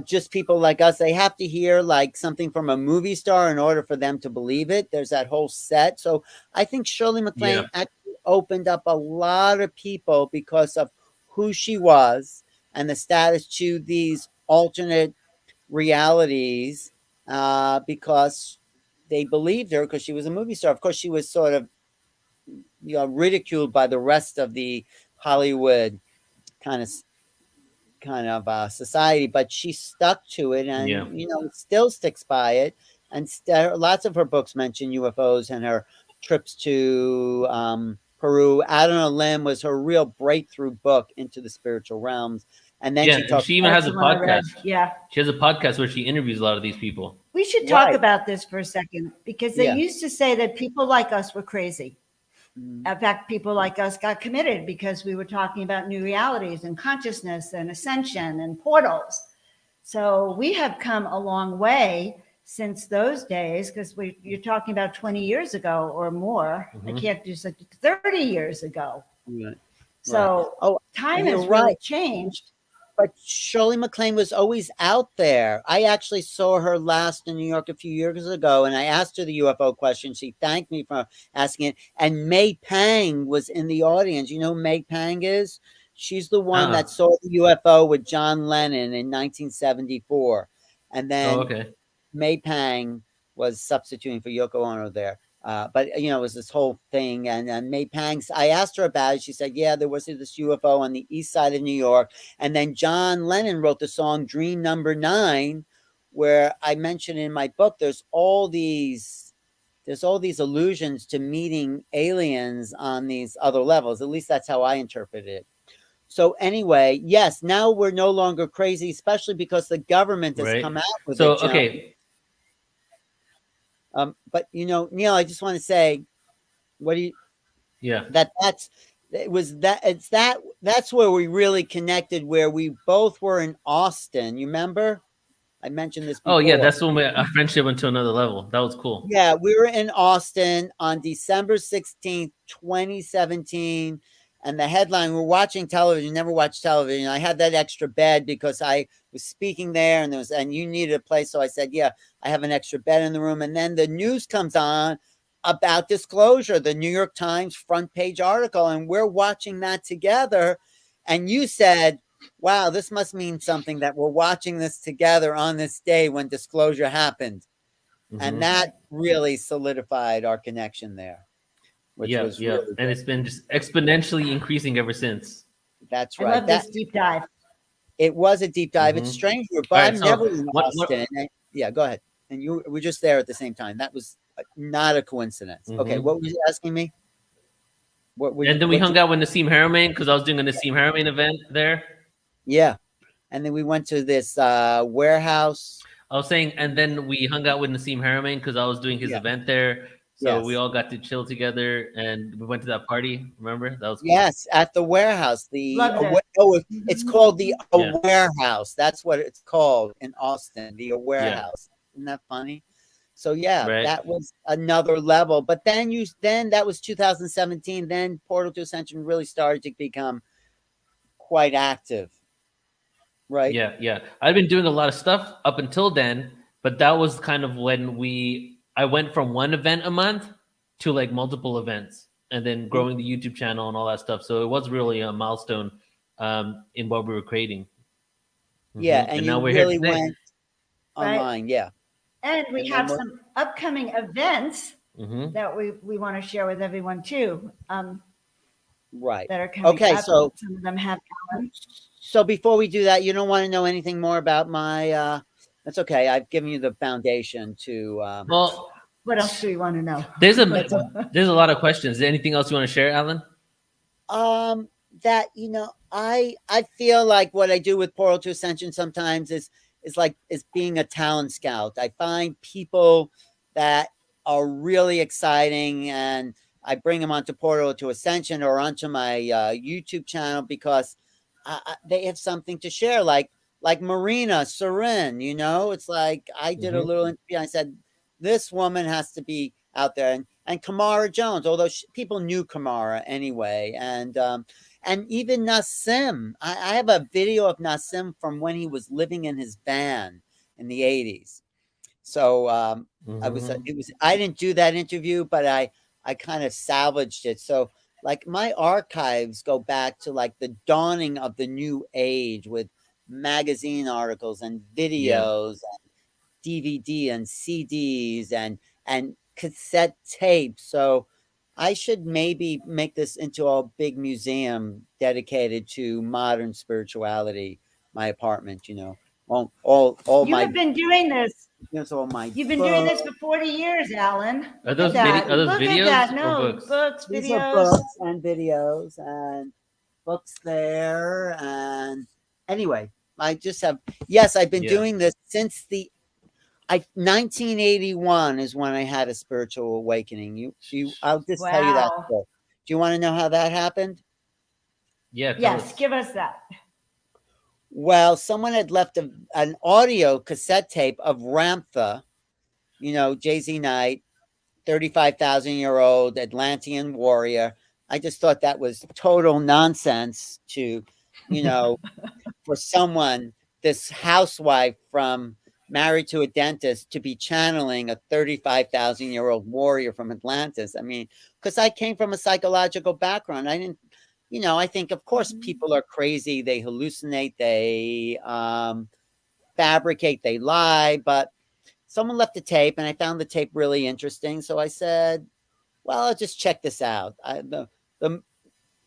just people like us. They have to hear something from a movie star in order for them to believe it. There's that whole set. So I think Shirley MacLaine actually opened up a lot of people because of who she was and the status to these alternate realities, because they believed her because she was a movie star. Of course, she was sort of ridiculed by the rest of the Hollywood kind of society, but she stuck to it, and still sticks by it. And lots of her books mention UFOs, and her trips to Peru. Out on a Limb was her real breakthrough book into the spiritual realms. And then she even has a podcast. Yeah. She has a podcast where she interviews a lot of these people. We should talk about this for a second, because they used to say that people like us were crazy. In fact, people like us got committed because we were talking about new realities and consciousness and ascension and portals. So we have come a long way since those days, because you're talking about 20 years ago or more. I can't do such 30 years ago. Right. So time has really changed. But Shirley MacLaine was always out there. I actually saw her last in New York a few years ago, and I asked her the UFO question. She thanked me for asking it. And May Pang was in the audience. You know who May Pang is? She's the one that saw the UFO with John Lennon in 1974. And then May Pang was substituting for Yoko Ono there. But, it was this whole thing. And May Pang, I asked her about it. She said, yeah, there was this UFO on the east side of New York. And then John Lennon wrote the song Dream Number 9, where I mentioned in my book, there's all these allusions to meeting aliens on these other levels. At least that's how I interpret it. So anyway, yes, now we're no longer crazy, especially because the government has come out with it. So, okay. But Neil, I just want to say, that's where we really connected, where we both were in Austin. You remember? I mentioned this before. Oh yeah, that's when our friendship went to another level. That was cool. Yeah, we were in Austin on December 16th, 2017. And the headline, we're watching television, never watched television. I had that extra bed because I was speaking there, and you needed a place. So I said, yeah, I have an extra bed in the room. And then the news comes on about disclosure, the New York Times front page article. And we're watching that together. And you said, wow, this must mean something that we're watching this together on this day when disclosure happened. And that really solidified our connection there. Really and it's been just exponentially increasing ever since. That's right. I love this deep dive. It was a deep dive. It's strange, but I'm never in Austin. Yeah, go ahead. And you were just there at the same time. That was not a coincidence. Okay, what were you asking me? Then we hung out with Nassim Haramein because I was doing a Nassim Haramein event there. Yeah, and then we went to this warehouse. I was saying, and then we hung out with Nassim Haramein because I was doing his event there. So we all got to chill together, and we went to that party. Remember? That was cool. Yes, at the warehouse. It's called the Warehouse. That's what it's called in Austin. The Warehouse. Isn't that funny? So that was another level. But then that was 2017. Then Portal to Ascension really started to become quite active. Right? Yeah. I've been doing a lot of stuff up until then, but that was kind of when I went from one event a month to like multiple events, and then growing the YouTube channel and all that stuff. So it was really a milestone in what we were creating. Yeah, and now we're really went online. Yeah, and we have some upcoming events that we want to share with everyone too. Right. That are coming. Okay, up. so some of them have. So before we do that, you don't want to know anything more about my. That's okay. I've given you the foundation to. Well, what else do you want to know? There's a lot of questions. Is there anything else you want to share, Alan? That I feel like what I do with Portal to Ascension sometimes is being a talent scout. I find people that are really exciting, and I bring them onto Portal to Ascension or onto my YouTube channel because they have something to share. Like Marina Sarin, it's like I did a little interview. I said, this woman has to be out there. And Kamara Jones, although people knew Kamara anyway. And even Nassim. I have a video of Nassim from when he was living in his van in the 80s. So I didn't do that interview, but I kind of salvaged it. So like my archives go back to like the dawning of the new age with magazine articles and videos and DVD and CDs and cassette tapes. So I should maybe make this into a big museum dedicated to modern spirituality, my apartment, all You my. have been doing this. Yes, all my. You've been doing this for 40 years, Alan. Are Look those at that. are those Look videos at that. or No, books? These videos. are books and videos and books there. And anyway, I just have, yes, I've been doing this since 1981 is when I had a spiritual awakening. I'll just tell you that. Do you want to know how that happened? Yeah. Yes, give us that. Well, someone had left an audio cassette tape of Ramtha, Jay-Z Knight, 35,000-year-old Atlantean warrior. I just thought that was total nonsense to, for someone, this housewife from married to a dentist, to be channeling a 35,000-year-old warrior from Atlantis. I mean, because I came from a psychological background. I didn't, I think, of course, people are crazy. They hallucinate, they fabricate, they lie. But someone left a tape, and I found the tape really interesting. So I said, well, I'll just check this out.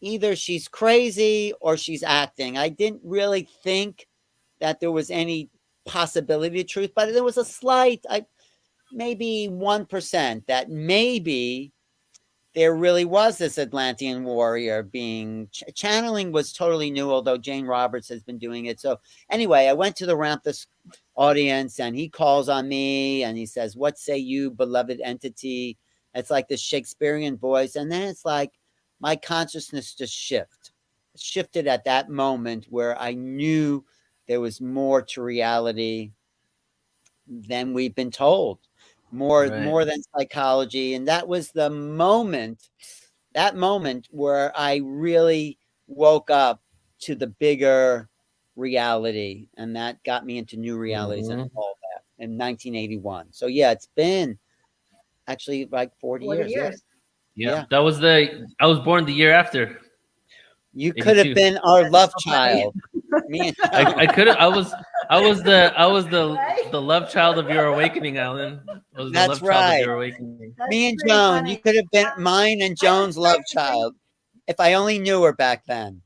Either she's crazy or she's acting. I didn't really think that there was any possibility of truth, but there was a slight, maybe 1%, that maybe there really was this Atlantean warrior being channeling was totally new, although Jane Roberts has been doing it. So anyway, I went to the Ramthus audience, and he calls on me and he says, "What say you, beloved entity?" It's like this Shakespearean voice. And then it's like my consciousness just shifted at that moment where I knew there was more to reality than we've been told. More than psychology. And that was that moment where I really woke up to the bigger reality. And that got me into new realities and all that in 1981. So yeah, it's been actually like 40 years. Yeah. I was born the year after. You could have been our love child. I could have. I was the love child of your awakening, Alan. I was the That's love right. child of your awakening. Me and Joan, you could have been mine and Joan's love child. If I only knew her back then.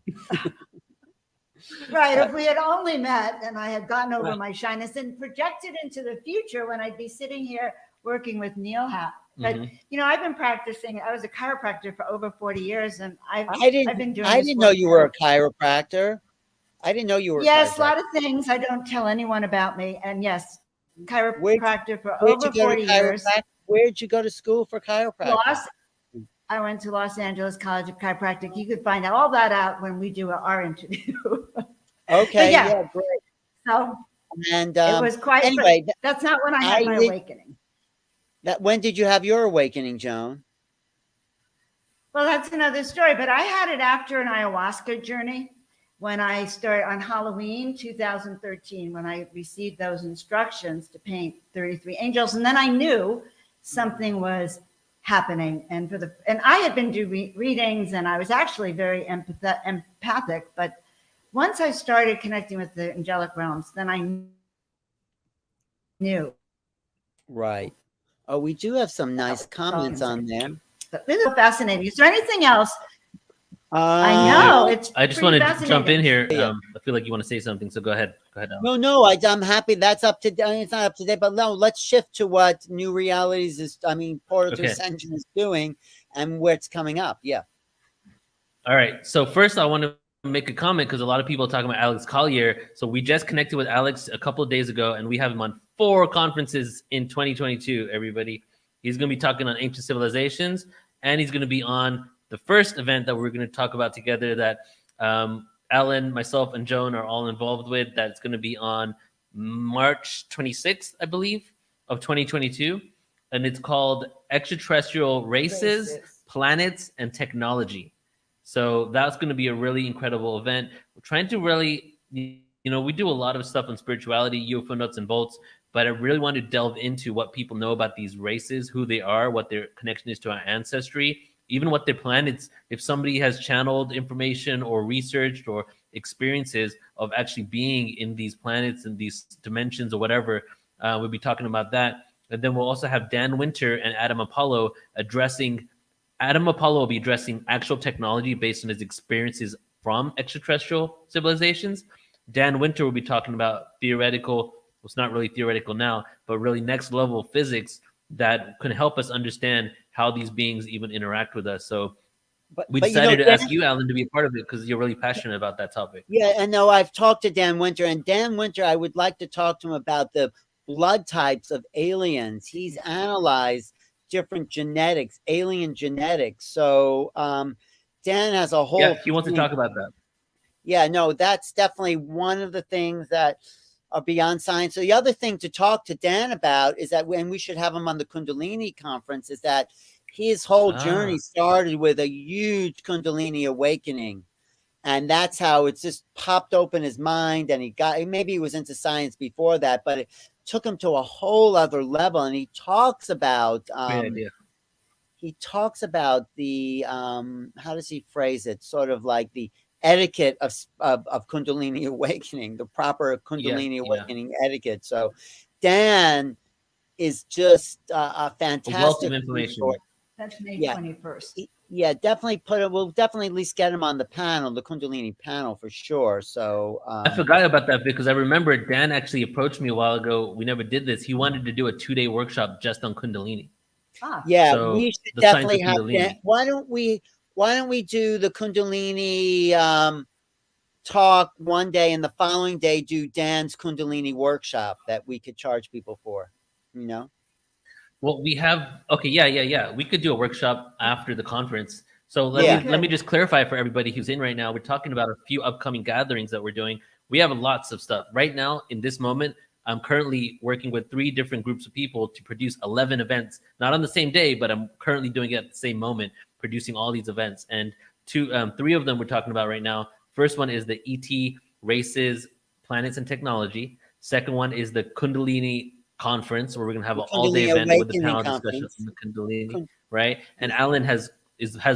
Right. If we had only met and I had gotten over my shyness and projected into the future when I'd be sitting here working with Neil Hat. But I've been practicing. I was a chiropractor for over 40 years, and I've been doing. I didn't know you were a chiropractor. I didn't know you were. Yes, a lot of things I don't tell anyone about me. And yes, chiropractor for over 40 years. Where'd you go to school for chiropractic? I went to Los Angeles College of Chiropractic. You could find all that out when we do our interview. Okay. Yeah, great. So and it was quite. Anyway, that's not when I had my awakening. When did you have your awakening, Joan? Well, that's another story, but I had it after an ayahuasca journey when I started on Halloween 2013, when I received those instructions to paint 33 angels. And then I knew something was happening. And I had been doing readings, and I was actually very empathic. But once I started connecting with the angelic realms, then I knew. Right. Oh, we do have some nice comments on there. This is fascinating. Is there anything else? I know. I just want to jump in here. I feel like you want to say something, so go ahead. Go ahead. Alan. No, I'm happy. That's up to. It's not up to date, but no. Let's shift to what New Realities is. Portal to Ascension is doing, and where it's coming up. Yeah. All right. So first, I want to make a comment because a lot of people are talking about Alex Collier. So we just connected with Alex a couple of days ago, and we have him on 4 conferences in 2022. Everybody, he's going to be talking on ancient civilizations, and he's going to be on the first event that we're going to talk about together that Alan, myself, and Joan are all involved with. That's going to be on March 26th, I believe, of 2022. And it's called Extraterrestrial Races, Planets, and Technology. So that's going to be a really incredible event. We're trying to really, we do a lot of stuff on spirituality, UFO nuts and bolts, but I really want to delve into what people know about these races, who they are, what their connection is to our ancestry, even what their planets, if somebody has channeled information or researched or experiences of actually being in these planets and these dimensions or whatever, we'll be talking about that. And then we'll also have Dan Winter and Adam Apollo addressing. Adam Apollo will be addressing actual technology based on his experiences from extraterrestrial civilizations. Dan Winter will be talking about theoretical, well, it's not really theoretical now, but really next level physics that can help us understand how these beings even interact with us. So we decided to ask you, Alan, to be a part of it because you're really passionate about that topic. Yeah, and no, I've talked to Dan Winter, and Dan Winter, I would like to talk to him about the blood types of aliens. He's analyzed different genetics, alien genetics. So Dan has a whole. Yeah, he wants to talk about that. Yeah, no, that's definitely one of the things that are beyond science. So the other thing to talk to Dan about is that when we should have him on the Kundalini conference is that his whole journey started with a huge Kundalini awakening. And that's how it's just popped open his mind. And maybe he was into science before that, but it took him to a whole other level. And he talks about, Great idea. He talks about the, how does he phrase it? Sort of like the etiquette of Kundalini awakening, the proper Kundalini awakening etiquette. So Dan is just a fantastic a wealth of information. That's May 21st. Yeah, definitely we'll definitely at least get him on the panel, the Kundalini panel for sure. So I forgot about that because I remember Dan actually approached me a while ago. We never did this. He wanted to do a 2-day workshop just on Kundalini. Yeah, so we should definitely have Dan. Why don't we do the Kundalini talk one day and the following day do Dan's Kundalini workshop that we could charge people for, you know? Well, we have, okay, yeah. We could do a workshop after the conference. So let me just clarify for everybody who's in right now. We're talking about a few upcoming gatherings that we're doing. We have lots of stuff. Right now, in this moment, I'm currently working with 3 different groups of people to produce 11 events, not on the same day, but I'm currently doing it at the same moment, producing all these events. And 3 of them we're talking about right now. First one is the ET races, planets, and technology. Second one is the Kundalini conference, where we're going to have an all-day event with the panel discussion on the Kundalini, right? And Alan has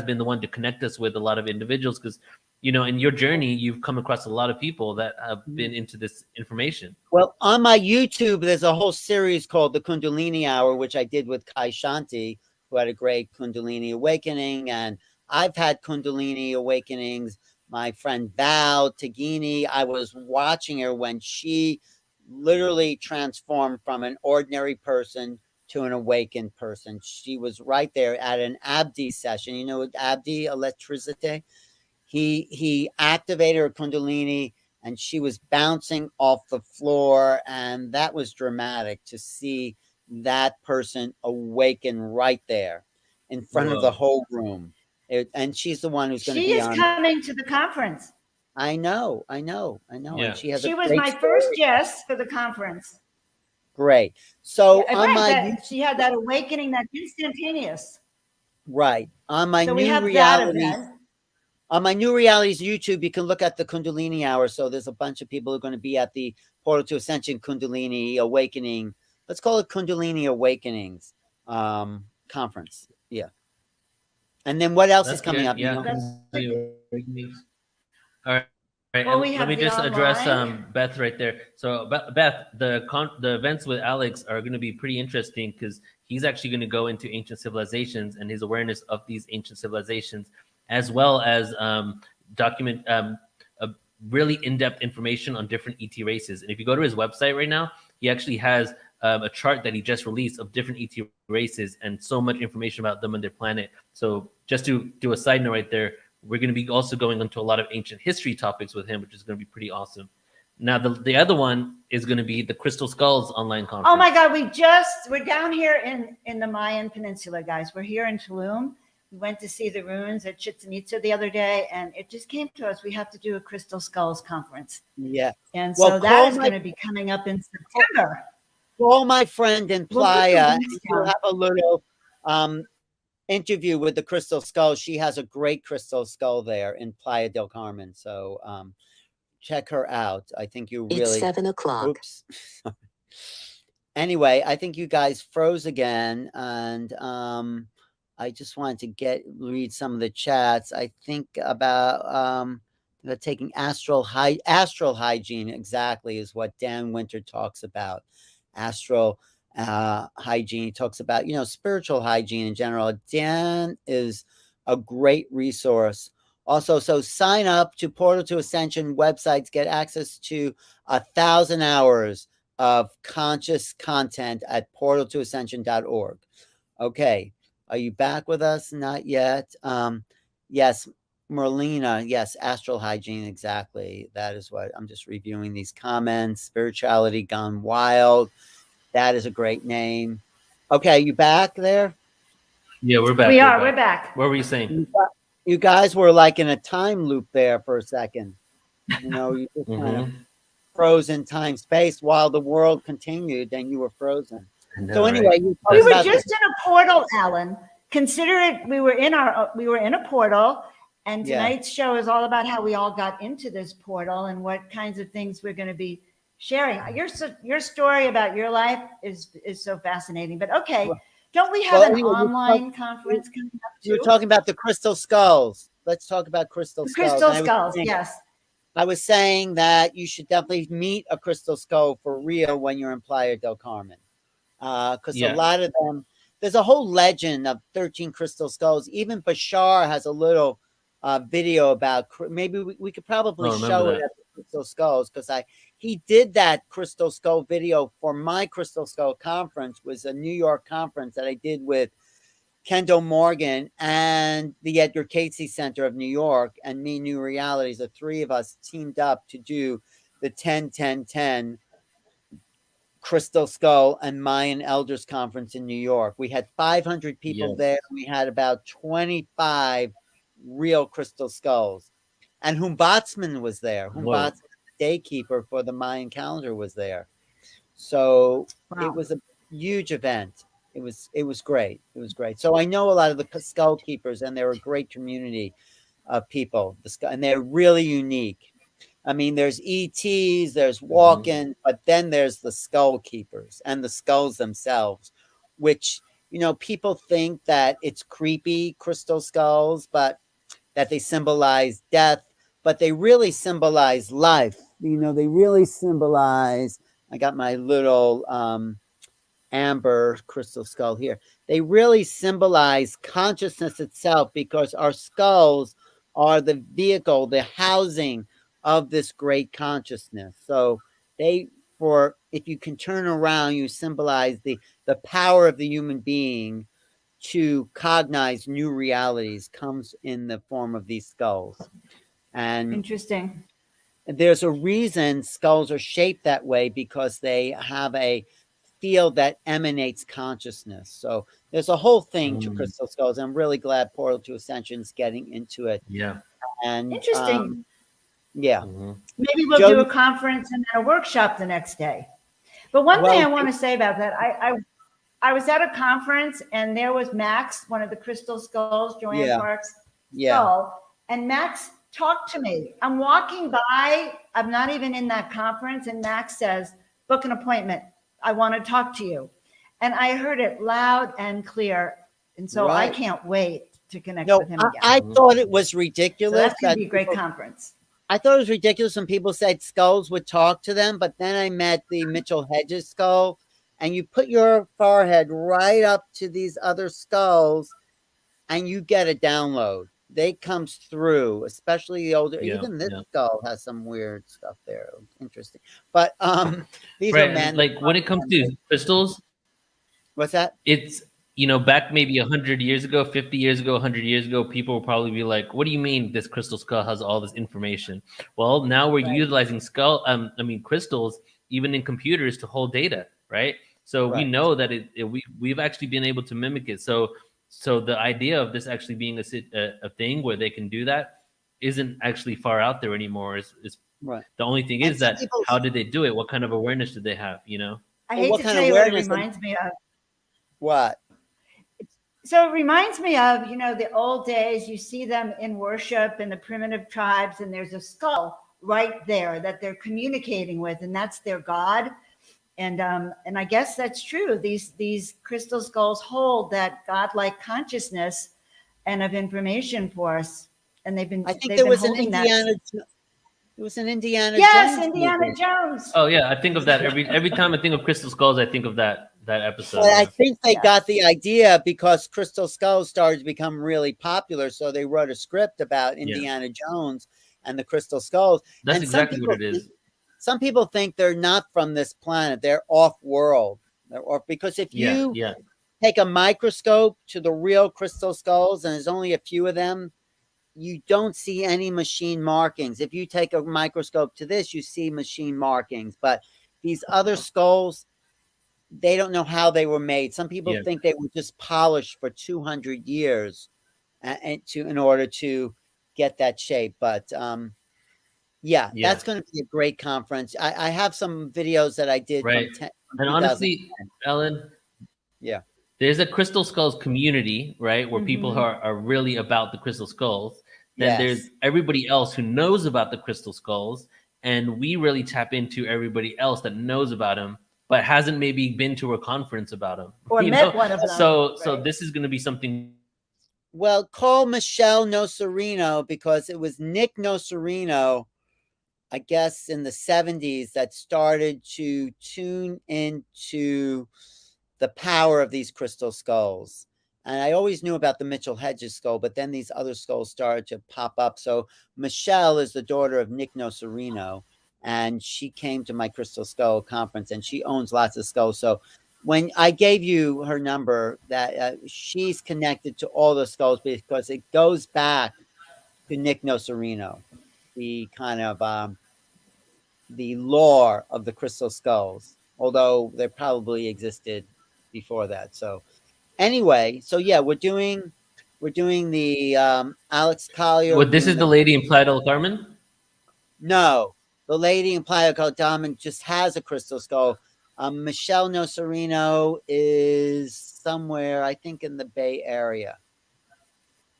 been the one to connect us with a lot of individuals because, you know, in your journey, you've come across a lot of people that have been into this information. Well, on my YouTube, there's a whole series called the Kundalini Hour, which I did with Kai Shanti, who had a great Kundalini awakening. And I've had Kundalini awakenings. My friend Val Tagini, I was watching her when she literally transformed from an ordinary person to an awakened person. She was right there at an Abdi session. You know, Abdi, electricity. He activated her Kundalini and she was bouncing off the floor. And that was dramatic to see that person awaken right there in front of the whole room. And she's the one who's going to be on. She is coming to the conference. I know. Yeah. And she was my first guest for the conference. Great. So she had that awakening, that instantaneous. Right. On my so new realities. On my new realities YouTube, you can look at the Kundalini Hour. So there's a bunch of people who are going to be at the Portal to Ascension Kundalini Awakening. Let's call it Kundalini Awakenings conference. Yeah. And then what else is coming up? Yeah. All right. Well, let me just address Beth right there. So Beth, the events with Alex are going to be pretty interesting because he's actually going to go into ancient civilizations and his awareness of these ancient civilizations, as well as document a really in-depth information on different ET races. And if you go to his website right now, he actually has a chart that he just released of different ET races and so much information about them and their planet. So just to do a side note right there, we're going to be also going into a lot of ancient history topics with him, which is going to be pretty awesome. Now, the other one is going to be the Crystal Skulls online conference. Oh my God, we're down here in the Mayan Peninsula, guys. We're here in Tulum. We went to see the ruins at Chichen Itza the other day, and it just came to us. We have to do a Crystal Skulls conference. Yeah. And so that is going to be coming up in September. Call my friend in Playa. We'll have a little interview with the Crystal Skull. She has a great crystal skull there in Playa del Carmen. So check her out. I think you really. It's 7 o'clock. Oops. Anyway, I think you guys froze again, and I just wanted to read some of the chats. I think about taking astral hygiene exactly is what Dan Winter talks about. Astral hygiene. He talks about, spiritual hygiene in general. Dan is a great resource Also, so sign up to Portal to Ascension websites, get access to 1,000 hours of conscious content at portaltoascension.org. Okay. Are you back with us? Not yet. Yes, Merlina. Yes, astral hygiene. Exactly. That is what I'm just reviewing these comments. Spirituality Gone Wild. That is a great name. Okay. You back there? Yeah, we're back. We're back. What were you saying? You guys were like in a time loop there for a second. You know, you just kind of froze in time space while the world continued, and you were frozen. So anyway, we were just in a portal, Alan. Consider it. We were in a portal, and tonight's show is all about how we all got into this portal and what kinds of things we're going to be sharing. Your story about your life is so fascinating. But okay, don't we have an online conference coming up too? You were talking about the crystal skulls. Let's talk about crystal skulls. Crystal skulls, yes. I was saying that you should definitely meet a crystal skull for real when you're in Playa del Carmen. Because a lot of them, there's a whole legend of 13 crystal skulls. Even Bashar has a little video about, maybe we could probably show it at the crystal skulls, because he did that crystal skull video for my crystal skull conference. Was a New York conference that I did with Kendall Morgan and the Edgar Cayce Center of New York and me, New Realities. The three of us teamed up to do the 10-10-10 Crystal Skull and Mayan Elders Conference in New York. We had 500 people there. We had about 25 real crystal skulls. And Humbatsman was there. Humbatsman, the daykeeper for the Mayan calendar, was there. So it was a huge event. It was great. It was great. So I know a lot of the skull keepers, and they're a great community of people. And they're really unique. I mean, there's ETs, there's walk-in, but then there's the skull keepers and the skulls themselves, which, you know, people think that it's creepy, crystal skulls, but that they symbolize death, but they really symbolize life. You know, they really symbolize, I got my little amber crystal skull here. They really symbolize consciousness itself, because our skulls are the vehicle, the housing of this great consciousness. So if you can turn around, you symbolize the power of the human being to cognize new realities comes in the form of these skulls. And interesting. There's a reason skulls are shaped that way, because they have a field that emanates consciousness. So there's a whole thing to crystal skulls. I'm really glad Portal to Ascension is getting into it. Yeah. And interesting. Yeah. Maybe we'll do a conference and then a workshop the next day. But one thing I want to say about that, I was at a conference, and there was Max, one of the crystal skulls, Joanne Park's skull, and Max talked to me. I'm walking by, I'm not even in that conference, and Max says, book an appointment. I want to talk to you. And I heard it loud and clear. And so I can't wait to connect with him again. I thought it was ridiculous. So that's going to be a great conference. I thought it was ridiculous when people said skulls would talk to them, but then I met the Mitchell Hedges skull, and you put your forehead right up to these other skulls, and you get a download. They comes through, especially the older. Even this skull has some weird stuff there. Interesting, but these are men. Like when it comes to crystals, what's that? It's, you know, back maybe 100 years ago, 50 years ago, 100 years ago, people will probably be like, what do you mean this crystal skull has all this information? Well, now we're utilizing crystals, even in computers, to hold data, right? So we know that we've actually been able to mimic it. So the idea of this actually being a thing where they can do that isn't actually far out there anymore. Is the only thing is that how did they do it? What kind of awareness did they have, you know? I hate to tell you what it reminds me of. What? So it reminds me of, you know, the old days. You see them in worship in the primitive tribes, and there's a skull right there that they're communicating with, and that's their god. And I guess that's true. These crystal skulls hold that godlike consciousness and of information for us. And they've been. I think there was an Indiana. It was an Indiana. Yes, Jones Indiana movie. Jones. Oh yeah, I think of that every time I think of crystal skulls. I think of that episode. Well, I think they got the idea because Crystal Skulls started to become really popular, so they wrote a script about Indiana Jones and the Crystal Skulls. That's and exactly what it is. Some people think they're not from this planet; they're off-world. They're off because if you take a microscope to the real Crystal Skulls, and there's only a few of them, you don't see any machine markings. If you take a microscope to this, you see machine markings. But these other skulls, they don't know how they were made. Some people think they were just polished for 200 years in order to get that shape. But that's going to be a great conference. I have some videos that I did from and honestly, Ellen, there's a Crystal Skulls community, right, where people are really about the Crystal Skulls. Then there's everybody else who knows about the Crystal Skulls, and we really tap into everybody else that knows about them, but hasn't maybe been to a conference about them or met one of them. So this is going to be something. Well, call Michelle Nocerino, because it was Nick Nocerino, I guess, in the 70s that started to tune into the power of these Crystal Skulls. And I always knew about the Mitchell Hedges skull, but then these other skulls started to pop up. So Michelle is the daughter of Nick Nocerino, and she came to my Crystal Skull conference, and she owns lots of skulls. So when I gave you her number, that she's connected to all the skulls because it goes back to Nick Nocerino, the kind of the lore of the Crystal Skulls, although they probably existed before that. So anyway, so we're doing the Alex Collier. Well, this is the lady in Playa del Carmen? No, the lady in Playa del Carmen just has a Crystal Skull. Michelle Nocerino is somewhere, I think, in the Bay Area.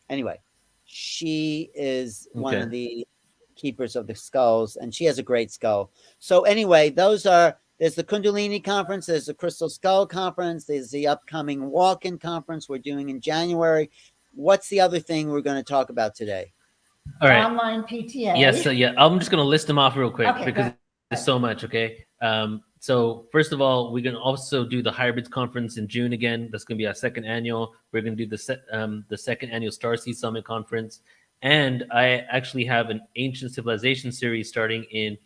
Anyway, she is one of the keepers of the skulls, and she has a great skull. So anyway, there's the Kundalini conference, there's the Crystal Skull conference, there's the upcoming walk-in conference we're doing in January. What's the other thing we're going to talk about today? All right. Online PTA. Yes, I'm just going to list them off real quick because there's so much, okay? So first of all, we're going to also do the Hybrids Conference in June again. That's going to be our second annual. We're going to do the second annual Starseed Summit Conference. And I actually have an Ancient Civilization series starting in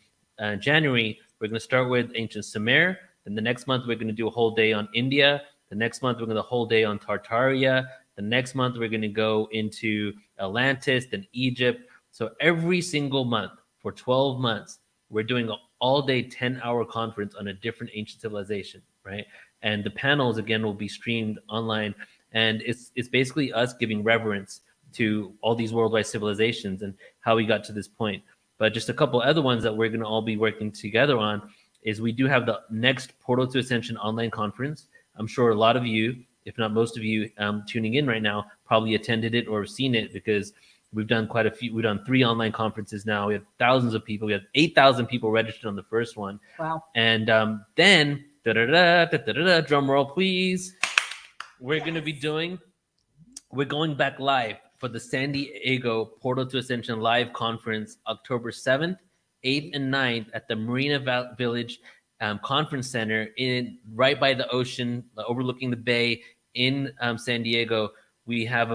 January. We're going to start with Ancient Sumer. Then the next month, we're going to do a whole day on India. The next month, we're going to do a whole day on Tartaria. The next month, we're going to go into Atlantis, then Egypt. So every single month for 12 months, we're doing an all-day 10-hour conference on a different ancient civilization, right? And the panels, again, will be streamed online. And it's basically us giving reverence to all these worldwide civilizations and how we got to this point. But just a couple other ones that we're going to all be working together on is we do have the next Portal to Ascension online conference. I'm sure a lot of you, if not most of you tuning in right now, probably attended it or have seen it because we've done quite a few. We've done 3 online conferences now. We have thousands of people. We have 8,000 people registered on the first one. Wow. And then, drum roll, please. We're going back live for the San Diego Portal to Ascension live conference, October 7th, 8th, and 9th at the Marina Village Conference Center right by the ocean, overlooking the bay in San Diego. We have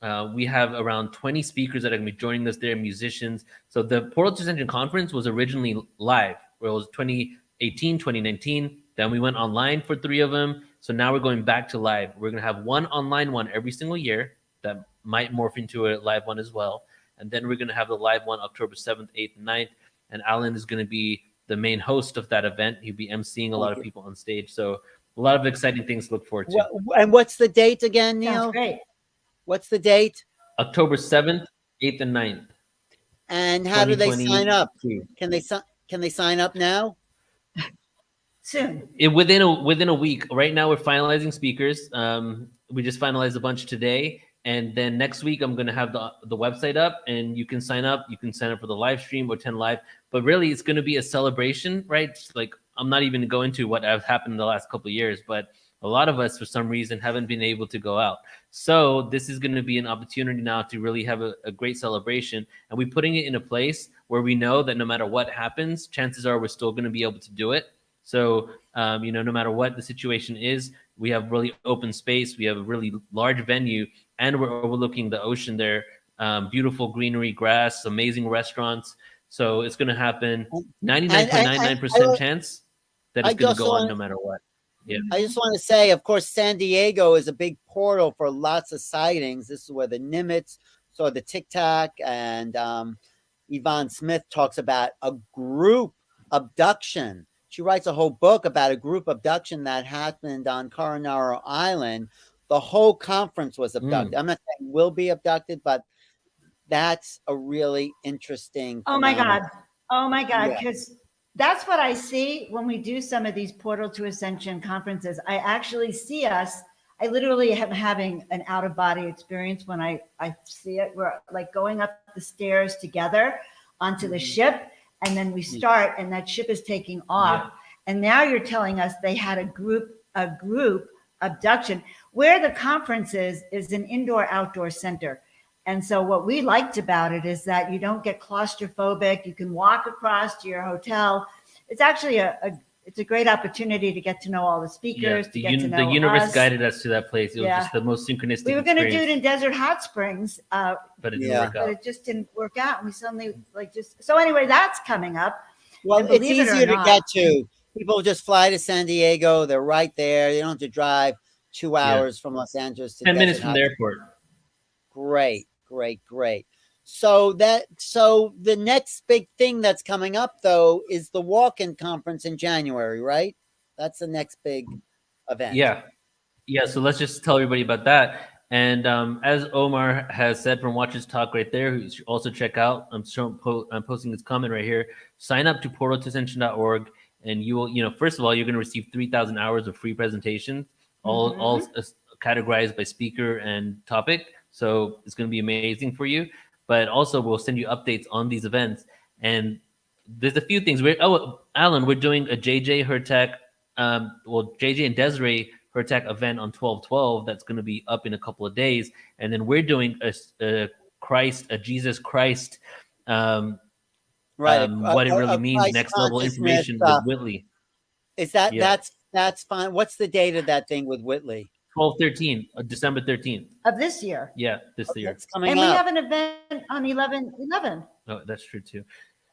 around 20 speakers that are going to be joining us there, musicians. So the Portal to Ascension conference was originally live, where it was 2018, 2019. Then we went online for 3 of them. So now we're going back to live. We're going to have one online one every single year that might morph into a live one as well. And then we're going to have the live one October 7th, 8th, and 9th. And Alan is going to be the main host of that event. He'll be emceeing a lot of people on stage. So a lot of exciting things to look forward to. And what's the date again, Neil? Sounds great. What's the date? October 7th, 8th, and 9th. And how do they sign up? Can they sign up now? Soon. Within a week. Right now, we're finalizing speakers. We just finalized a bunch today. And then next week, I'm going to have the website up, and you can sign up. You can sign up for the live stream or attend live. But really, it's going to be a celebration, right? Like, I'm not even going into what has happened in the last couple of years, but a lot of us, for some reason, haven't been able to go out. So this is going to be an opportunity now to really have a great celebration. And we're putting it in a place where we know that no matter what happens, chances are we're still going to be able to do it. So, no matter what the situation is, we have really open space. We have a really large venue, and we're overlooking the ocean there. Beautiful greenery, grass, amazing restaurants. So it's going to happen. 99.99% chance that it's going to go on no matter what. Yeah. I just want to say, of course, San Diego is a big portal for lots of sightings. This is where the Nimitz saw the Tic Tac, and Yvonne Smith talks about a group abduction. She writes a whole book about a group abduction that happened on Coronado Island. The whole conference was abducted. I'm not saying will be abducted, but that's a really interesting phenomenon. Oh my God. Yeah. Because that's what I see when we do some of these Portal to Ascension conferences. I actually see us. I literally am having an out-of-body experience when I see it. We're like going up the stairs together onto the ship, and then we start, and that ship is taking off. Yeah. And now you're telling us they had a group abduction. Where the conference is an indoor-outdoor center. And so what we liked about it is that you don't get claustrophobic. You can walk across to your hotel. It's actually it's a great opportunity to get to know all the speakers. The universe guided us to that place. It was just the most synchronistic. We were going to do it in Desert Hot Springs, but it didn't work out. But it just didn't work out. And we suddenly so anyway, that's coming up. Well, it's easier to get to. People just fly to San Diego. They're right there. They don't have to drive 2 hours from Los Angeles to 10 minutes from the airport. Great. So the next big thing that's coming up, though, is the walk-in conference in January, right? That's the next big event. Yeah. So let's just tell everybody about that. And as Omar has said from Watchers Talk right there, who you should also check out, I'm posting his comment right here. Sign up to portaltoascension.org, and you will, first of all, you're going to receive 3,000 hours of free presentations, all categorized by speaker and topic. So it's going to be amazing for you. But also, we'll send you updates on these events. And there's a few things. Alan, we're doing a JJ Hurtak, JJ and Desiree Hurtak event on 12/12 that's going to be up in a couple of days. And then we're doing a Jesus Christ, what it really means, next level information with Whitley. Is that that's fine? What's the date of that thing with Whitley? 12/13, December 13th of this year. Yeah, this year. That's coming and up. We have an event on 11/11. Oh, that's true too.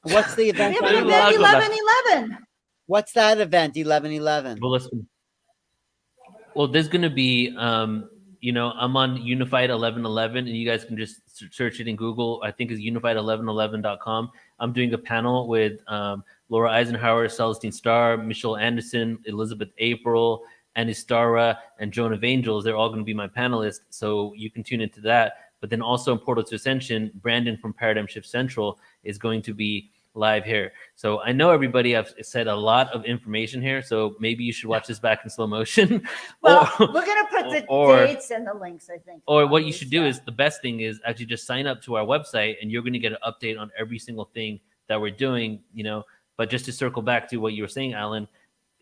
What's the event? We have an event 11/11. What's that event? 11/11. Well, listen. Well, there's going to be, I'm on Unified 11/11, and you guys can just search it in Google. I think it's unified1111.com. I'm doing a panel with Laura Eisenhower, Celestine Starr, Michelle Anderson, Elizabeth April, Anistara, and Joan of Angels. They're all going to be my panelists, so you can tune into that. But then also in Portal to Ascension, Brandon from Paradigm Shift Central is going to be live here. So I know everybody have said a lot of information here, so maybe you should watch this back in slow motion. Well, we're going to put the dates and the links, I think. Or what you should do is, the best thing is actually just sign up to our website, and you're going to get an update on every single thing that we're doing, But just to circle back to what you were saying, Alan,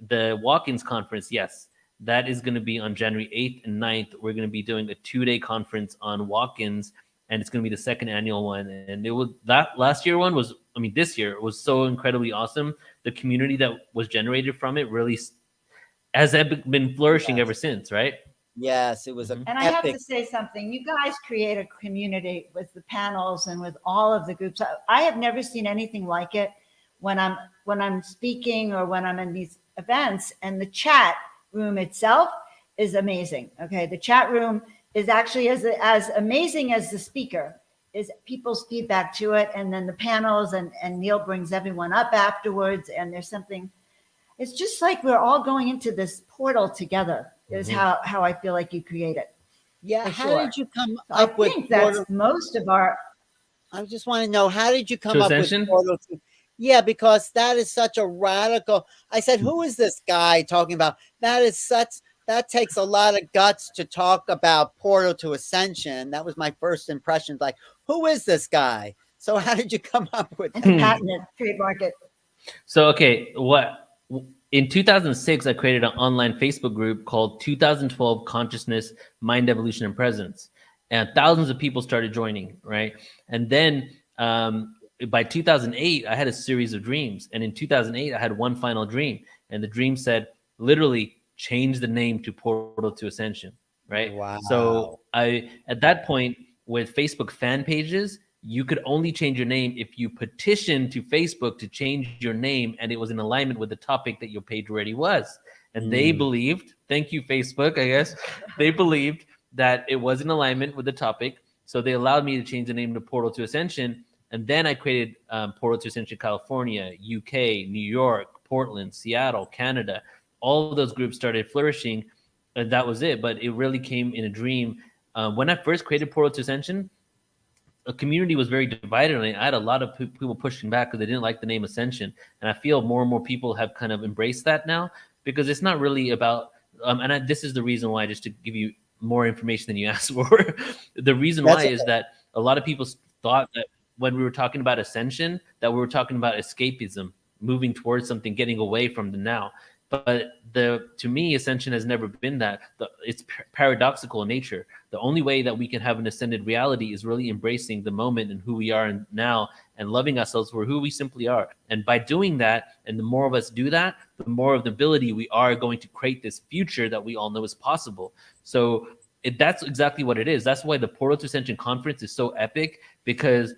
the walk-ins conference, yes, that is going to be on January 8th and 9th. We're going to be doing a 2-day conference on walk-ins, and it's going to be the second annual one. And this year was so incredibly awesome. The community that was generated from it really has been flourishing ever since, right? Yes, it was And I have to say something. You guys create a community with the panels and with all of the groups. I have never seen anything like it when I'm speaking or when I'm in these events, and the chat room itself is amazing. Okay, the chat room is actually as amazing as the speaker is, people's feedback to it, and then the panels, and Neil brings everyone up afterwards, and there's something. It's just like we're all going into this portal together. Is how I feel like you create it. Yeah, how did you come up with? I think that's most of our. I just want to know, how did you come up with Portal to? Yeah, because that is such a radical. I said, who is this guy talking about? That takes a lot of guts to talk about Portal to Ascension. That was my first impression. Like, who is this guy? So how did you come up with patent it, trademark it? So, okay, in 2006, I created an online Facebook group called 2012 Consciousness, Mind Evolution, and Presence. And thousands of people started joining, right? And then by 2008, I had a series of dreams. And in 2008, I had one final dream. and the dream said literally change the name to Portal to Ascension, right? Wow. So at that point with Facebook fan pages, you could only change your name if you petitioned to Facebook to change your name and it was in alignment with the topic that your page already was. And they believed, thank you, Facebook, I guess, they believed that it was in alignment with the topic. So they allowed me to change the name to Portal to Ascension. And then I created Portal to Ascension California, UK, New York, Portland, Seattle, Canada. All of those groups started flourishing. And that was it. But it really came in a dream. When I first created Portal to Ascension, a community was very divided on it. I had a lot of people pushing back because they didn't like the name Ascension. And I feel more and more people have kind of embraced that now, because it's not really about, this is the reason why, just to give you more information than you asked for. The reason why is that a lot of people thought that when we were talking about Ascension, that we were talking about escapism, moving towards something, getting away from the now. But to me, Ascension has never been that. It's paradoxical in nature. The only way that we can have an ascended reality is really embracing the moment and who we are now, and loving ourselves for who we simply are. And by doing that, and the more of us do that, the more of the ability we are going to create this future that we all know is possible. So that's exactly what it is. That's why the Portal to Ascension conference is so epic, because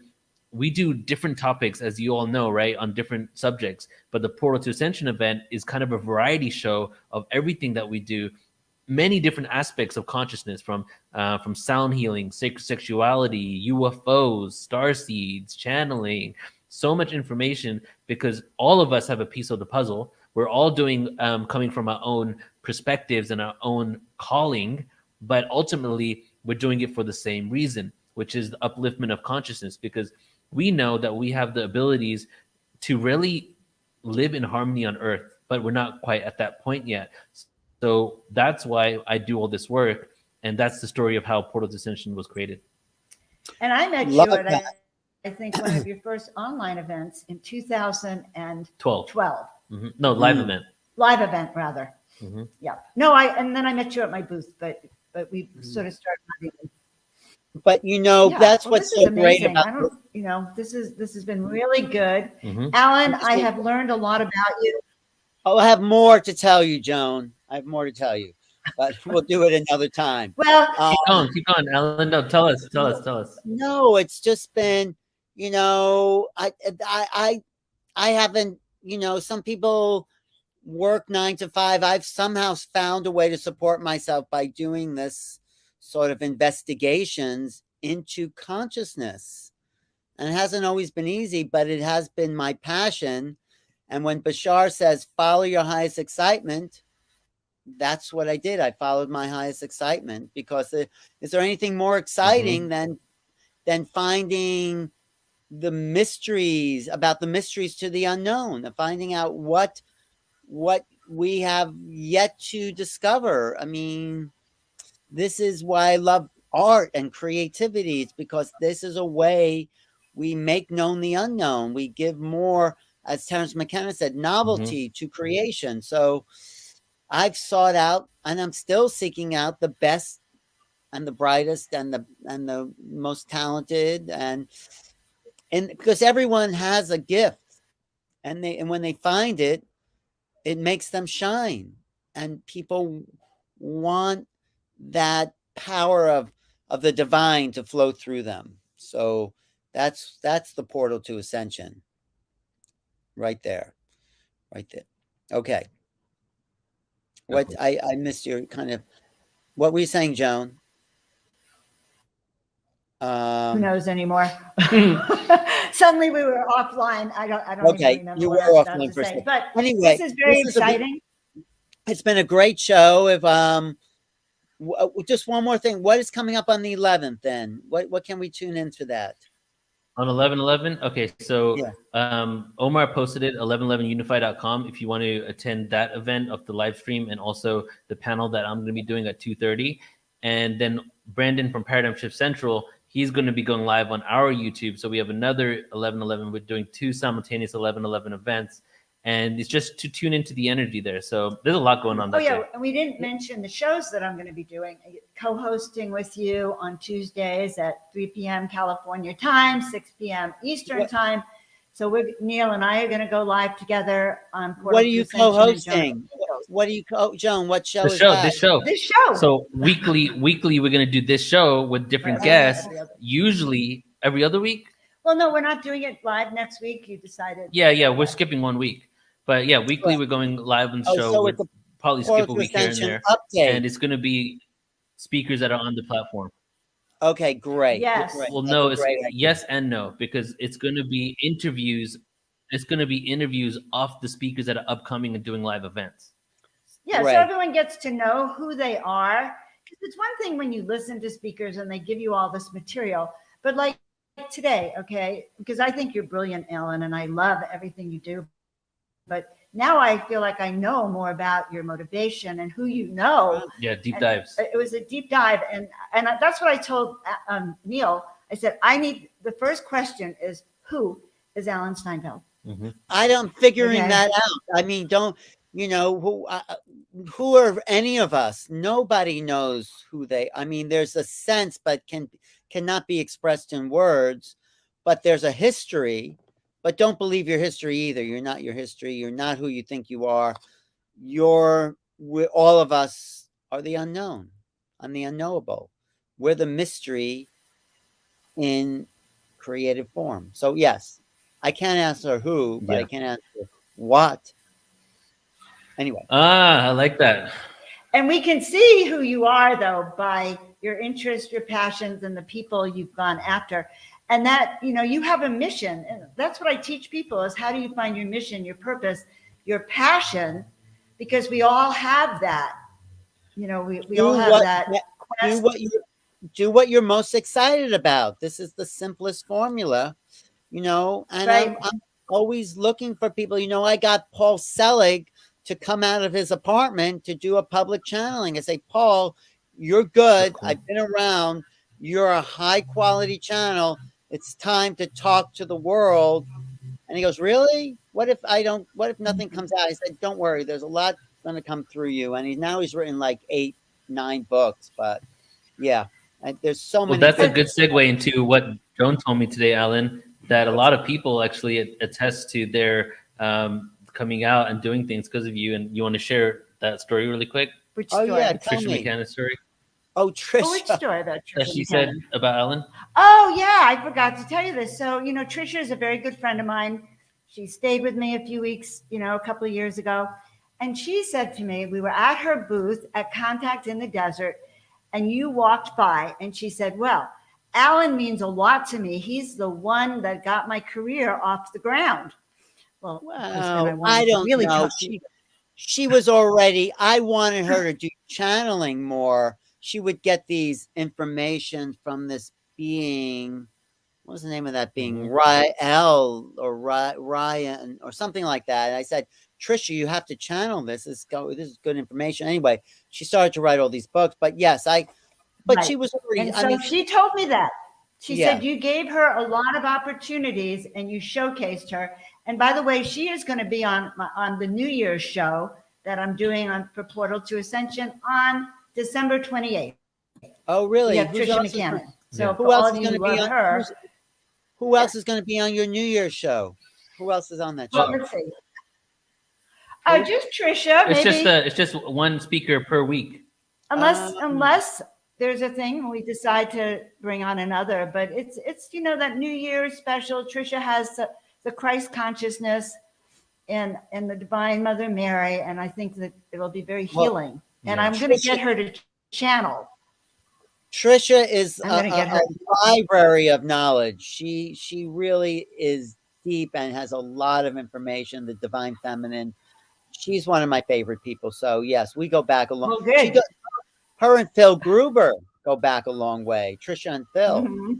we do different topics, as you all know, right, on different subjects. But the Portal to Ascension event is kind of a variety show of everything that we do, many different aspects of consciousness, from sound healing, sacred sexuality, UFOs, starseeds, channeling, so much information, because all of us have a piece of the puzzle. We're all doing, coming from our own perspectives and our own calling, but ultimately we're doing it for the same reason, which is the upliftment of consciousness, because we know that we have the abilities to really live in harmony on Earth, but we're not quite at that point yet. So that's why I do all this work, and that's the story of how Portal to Ascension was created. And I met you at, I think, one of your first online events in 2012. Mm-hmm. No, live event. Live event, rather. Mm-hmm. Yeah. No, and then I met you at my booth, but we sort of started meeting. But that's what's so great about this has been really good. Mm-hmm. Alan, I have learned a lot about you. Oh, I have more to tell you, Joan. I have more to tell you, but we'll do it another time. Well, keep going, Alan. No, tell us. No, it's just been, I haven't, some people work 9 to 5. I've somehow found a way to support myself by doing this sort of investigations into consciousness. And it hasn't always been easy, but it has been my passion. And when Bashar says, follow your highest excitement, that's what I did. I followed my highest excitement, because is there anything more exciting than finding the mysteries to the unknown, and finding out what we have yet to discover. I mean, this is why I love art and creativity. It's because this is a way we make known the unknown. We give more, as Terence McKenna said, novelty to creation. So I've sought out, and I'm still seeking out, the best and the brightest and the most talented, and because everyone has a gift, and when they find it, it makes them shine, and people want that power of the divine to flow through them. So that's the Portal to Ascension right there. Okay. What I missed your kind of, what were you saying, Joan? Who knows anymore? Suddenly we were offline. I don't okay, even remember you what were I was about offline to for a say. second. But Anyway, this is very exciting. It's been a great show. If just one more thing, what is coming up on the 11th? Then what can we tune in for that? On 11/11, okay. So Omar posted it 1111unify.com if you want to attend that event of the live stream, and also the panel that I'm going to be doing at 2:30. And then Brandon from Paradigm Shift Central, he's going to be going live on our YouTube. So we have another 11/11. We're doing 2 simultaneous 11/11 events. And it's just to tune into the energy there. So there's a lot going on that day. And we didn't mention the shows that I'm going to be doing. Co-hosting with you on Tuesdays at 3 p.m. California time, 6 p.m. Eastern time. So Neil and I are going to go live together on Portal What are to you Ascension and co-hosting? What are you Joan? What show This is show, that? this show. So weekly, we're gonna do this show with different guests. Usually every other week. Well, no, we're not doing it live next week. You decided. Yeah, we're skipping 1 week, but yeah, weekly we're going live on the show. So We'll it's a probably Portal skip a to week here and Ascension there, update. and it's gonna be speakers that are on the platform. Okay, great. Yes. Great. Well, That's no, a it's great idea. yes and no, because it's gonna be interviews. It's gonna be interviews off the speakers that are upcoming and doing live events. Yeah, Right. so everyone gets to know who they are. 'Cause it's one thing when you listen to speakers and they give you all this material, but like today, okay, because I think you're brilliant, Alan, and I love everything you do. But now I feel like I know more about your motivation and who you know. Yeah, deep And dives. It was a deep dive, and that's what I told Neil. I said the first question is, who is Alan Steinfeld? I'm figuring Okay. that out. I mean, don't who are any of us? Nobody knows who they. I mean, there's a sense, but cannot be expressed in words. But there's a history. But don't believe your history either. You're not your history. You're not who you think you are. All of us are the unknown. I'm the unknowable. We're the mystery in creative form. So yes, I can't answer who, but I can answer what. Anyway. I like that. And we can see who you are, though, by your interests, your passions, and the people you've gone after. And that, you have a mission. And that's what I teach people is how do you find your mission, your purpose, your passion, because we all have that. We all have that quest. Do what you're most excited about. This is the simplest formula, and Right. I'm always looking for people. I got Paul Selig to come out of his apartment to do a public channeling. I say, Paul, you're good. I've been around. You're a high quality channel. It's time to talk to the world. And he goes, really? What if nothing comes out? I said, don't worry. There's a lot going to come through you. And he's written like 8-9 books, but yeah, there's so many. Well, that's a good segue into what Joan told me today, Alan, that a lot of people actually attest to their coming out and doing things because of you. And you want to share that story really quick? Which story? Yeah, Trisha McCann's story. Oh, Trisha. Which story about Trisha? That she said about Alan? Oh, yeah, I forgot to tell you this. So, Trisha is a very good friend of mine. She stayed with me a few weeks, a couple of years ago. And she said to me, we were at her booth at Contact in the Desert, and you walked by, and she said, well, Alan means a lot to me. He's the one that got my career off the ground. Well, I don't really know. She was already, I wanted her to do channeling more. She would get these information from this being, what was the name of that being? Rael or Ryan or something like that. And I said, Trisha, you have to channel this. This is good information. Anyway, she started to write all these books. But yes, she was already. And so she told me that. She said you gave her a lot of opportunities and you showcased her. And by the way, she is going to be on the New Year's show that I'm doing for Portal to Ascension on December 28th. Oh, really? Yeah, Trisha McCann. So who else is going to be on her? Who else is going to be on your New Year's show? Who else is on that show? Well, let's see. Just Trisha. It's just one speaker per week. Unless there's a thing we decide to bring on another, but it's that New Year's special. Trisha has the Christ consciousness and the Divine Mother Mary, and I think that it'll be very healing. And I'm going to get her to channel. Trisha is a library of knowledge. She really is deep and has a lot of information. The Divine Feminine. She's one of my favorite people. So yes, we go back a long. Well, good. Her and Phil Gruber go back a long way. Trisha and Phil. Mm-hmm.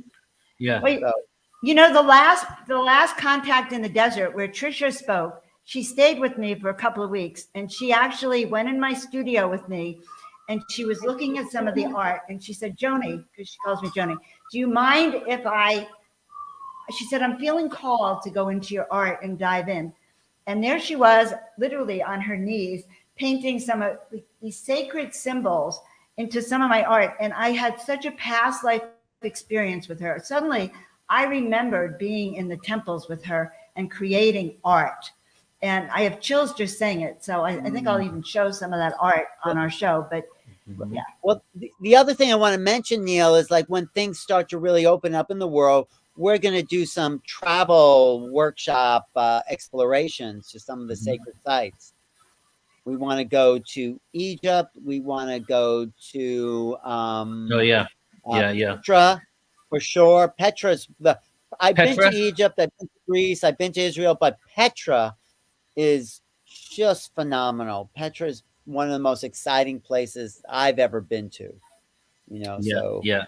Yeah. Wait, the last Contact in the Desert where Trisha spoke, she stayed with me for a couple of weeks, and she actually went in my studio with me, and she was looking at some of the art, and she said, Joni, because she calls me Joni, do you mind if she said, I'm feeling called to go into your art and dive in. And there she was, literally on her knees, painting some of these sacred symbols into some of my art. And I had such a past life experience with her. Suddenly, I remembered being in the temples with her and creating art. And I have chills just saying it. So I think I'll even show some of that art on our show. But yeah. Well, the other thing I want to mention, Neil, is like when things start to really open up in the world, we're going to do some travel workshop explorations to some of the sacred sites. We want to go to Egypt. We want to go to Petra, for sure. I've been to Egypt, I've been to Greece, I've been to Israel, but Petra is just phenomenal. Petra is one of the most exciting places I've ever been to. You know,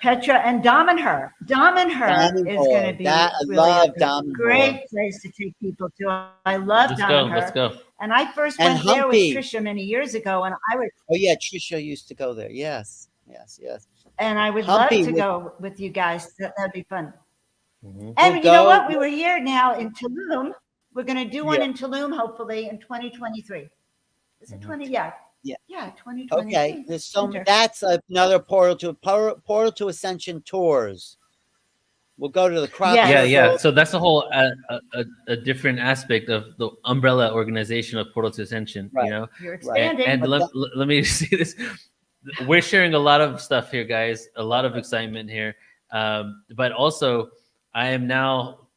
Petra and Damanhur. Damanhur is going to be a great place to take people to. I love Damanhur. Let's go. And I first went there with Trisha many years ago, and I would. Oh yeah, Trisha used to go there. Yes. And I would love to go with you guys. That'd be fun. And you know what? We were here now in Tulum. We're going to do one in Tulum, hopefully, in 2023. Is it 20? Yeah. 2023. Okay, there's that's another portal to Ascension tours. We'll go to the crop. Yeah. So that's a whole a different aspect of the umbrella organization of Portal to Ascension. You know, you're expanding. And let me see this. We're sharing a lot of stuff here, guys. A lot of excitement here. But also, I am now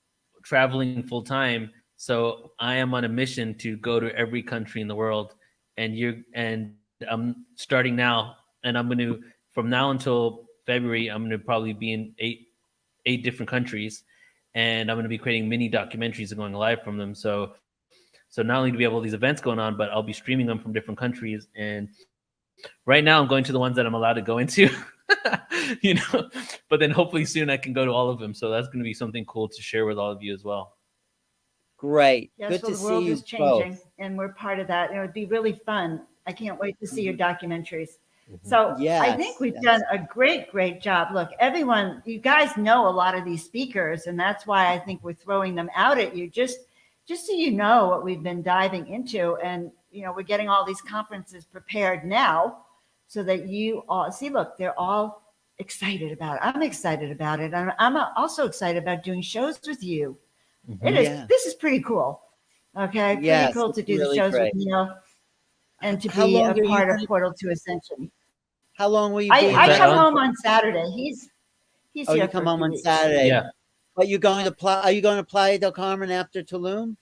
traveling full time, so I am on a mission to go to every country in the world. And I'm starting now, and I'm going to, from now until February, I'm going to probably be in eight different countries, and I'm going to be creating mini documentaries and going live from them. So not only do we have all these events going on, but I'll be streaming them from different countries. And right now I'm going to the ones that I'm allowed to go into, you know, but then hopefully soon I can go to all of them. So that's going to be something cool to share with all of you as well. Great. Yes, good so to the world see you is changing, both. and we're part of that. And it would be really fun. I can't wait to see your documentaries. So I think we've done a great job. Look, everyone, you guys know a lot of these speakers, and that's why I think we're throwing them out at you, just so you know what we've been diving into. And, you know, we're getting all these conferences prepared now so that you all see, look, they're all excited about it. I'm excited about it. I'm also excited about doing shows with you. This is pretty cool. Okay. Pretty cool to do the shows with Neil and to be a part of Portal to Ascension. How long will you be? I come home on Saturday. He's here. You come home on Saturday. Yeah. But are you going to Playa del Carmen after Tulum?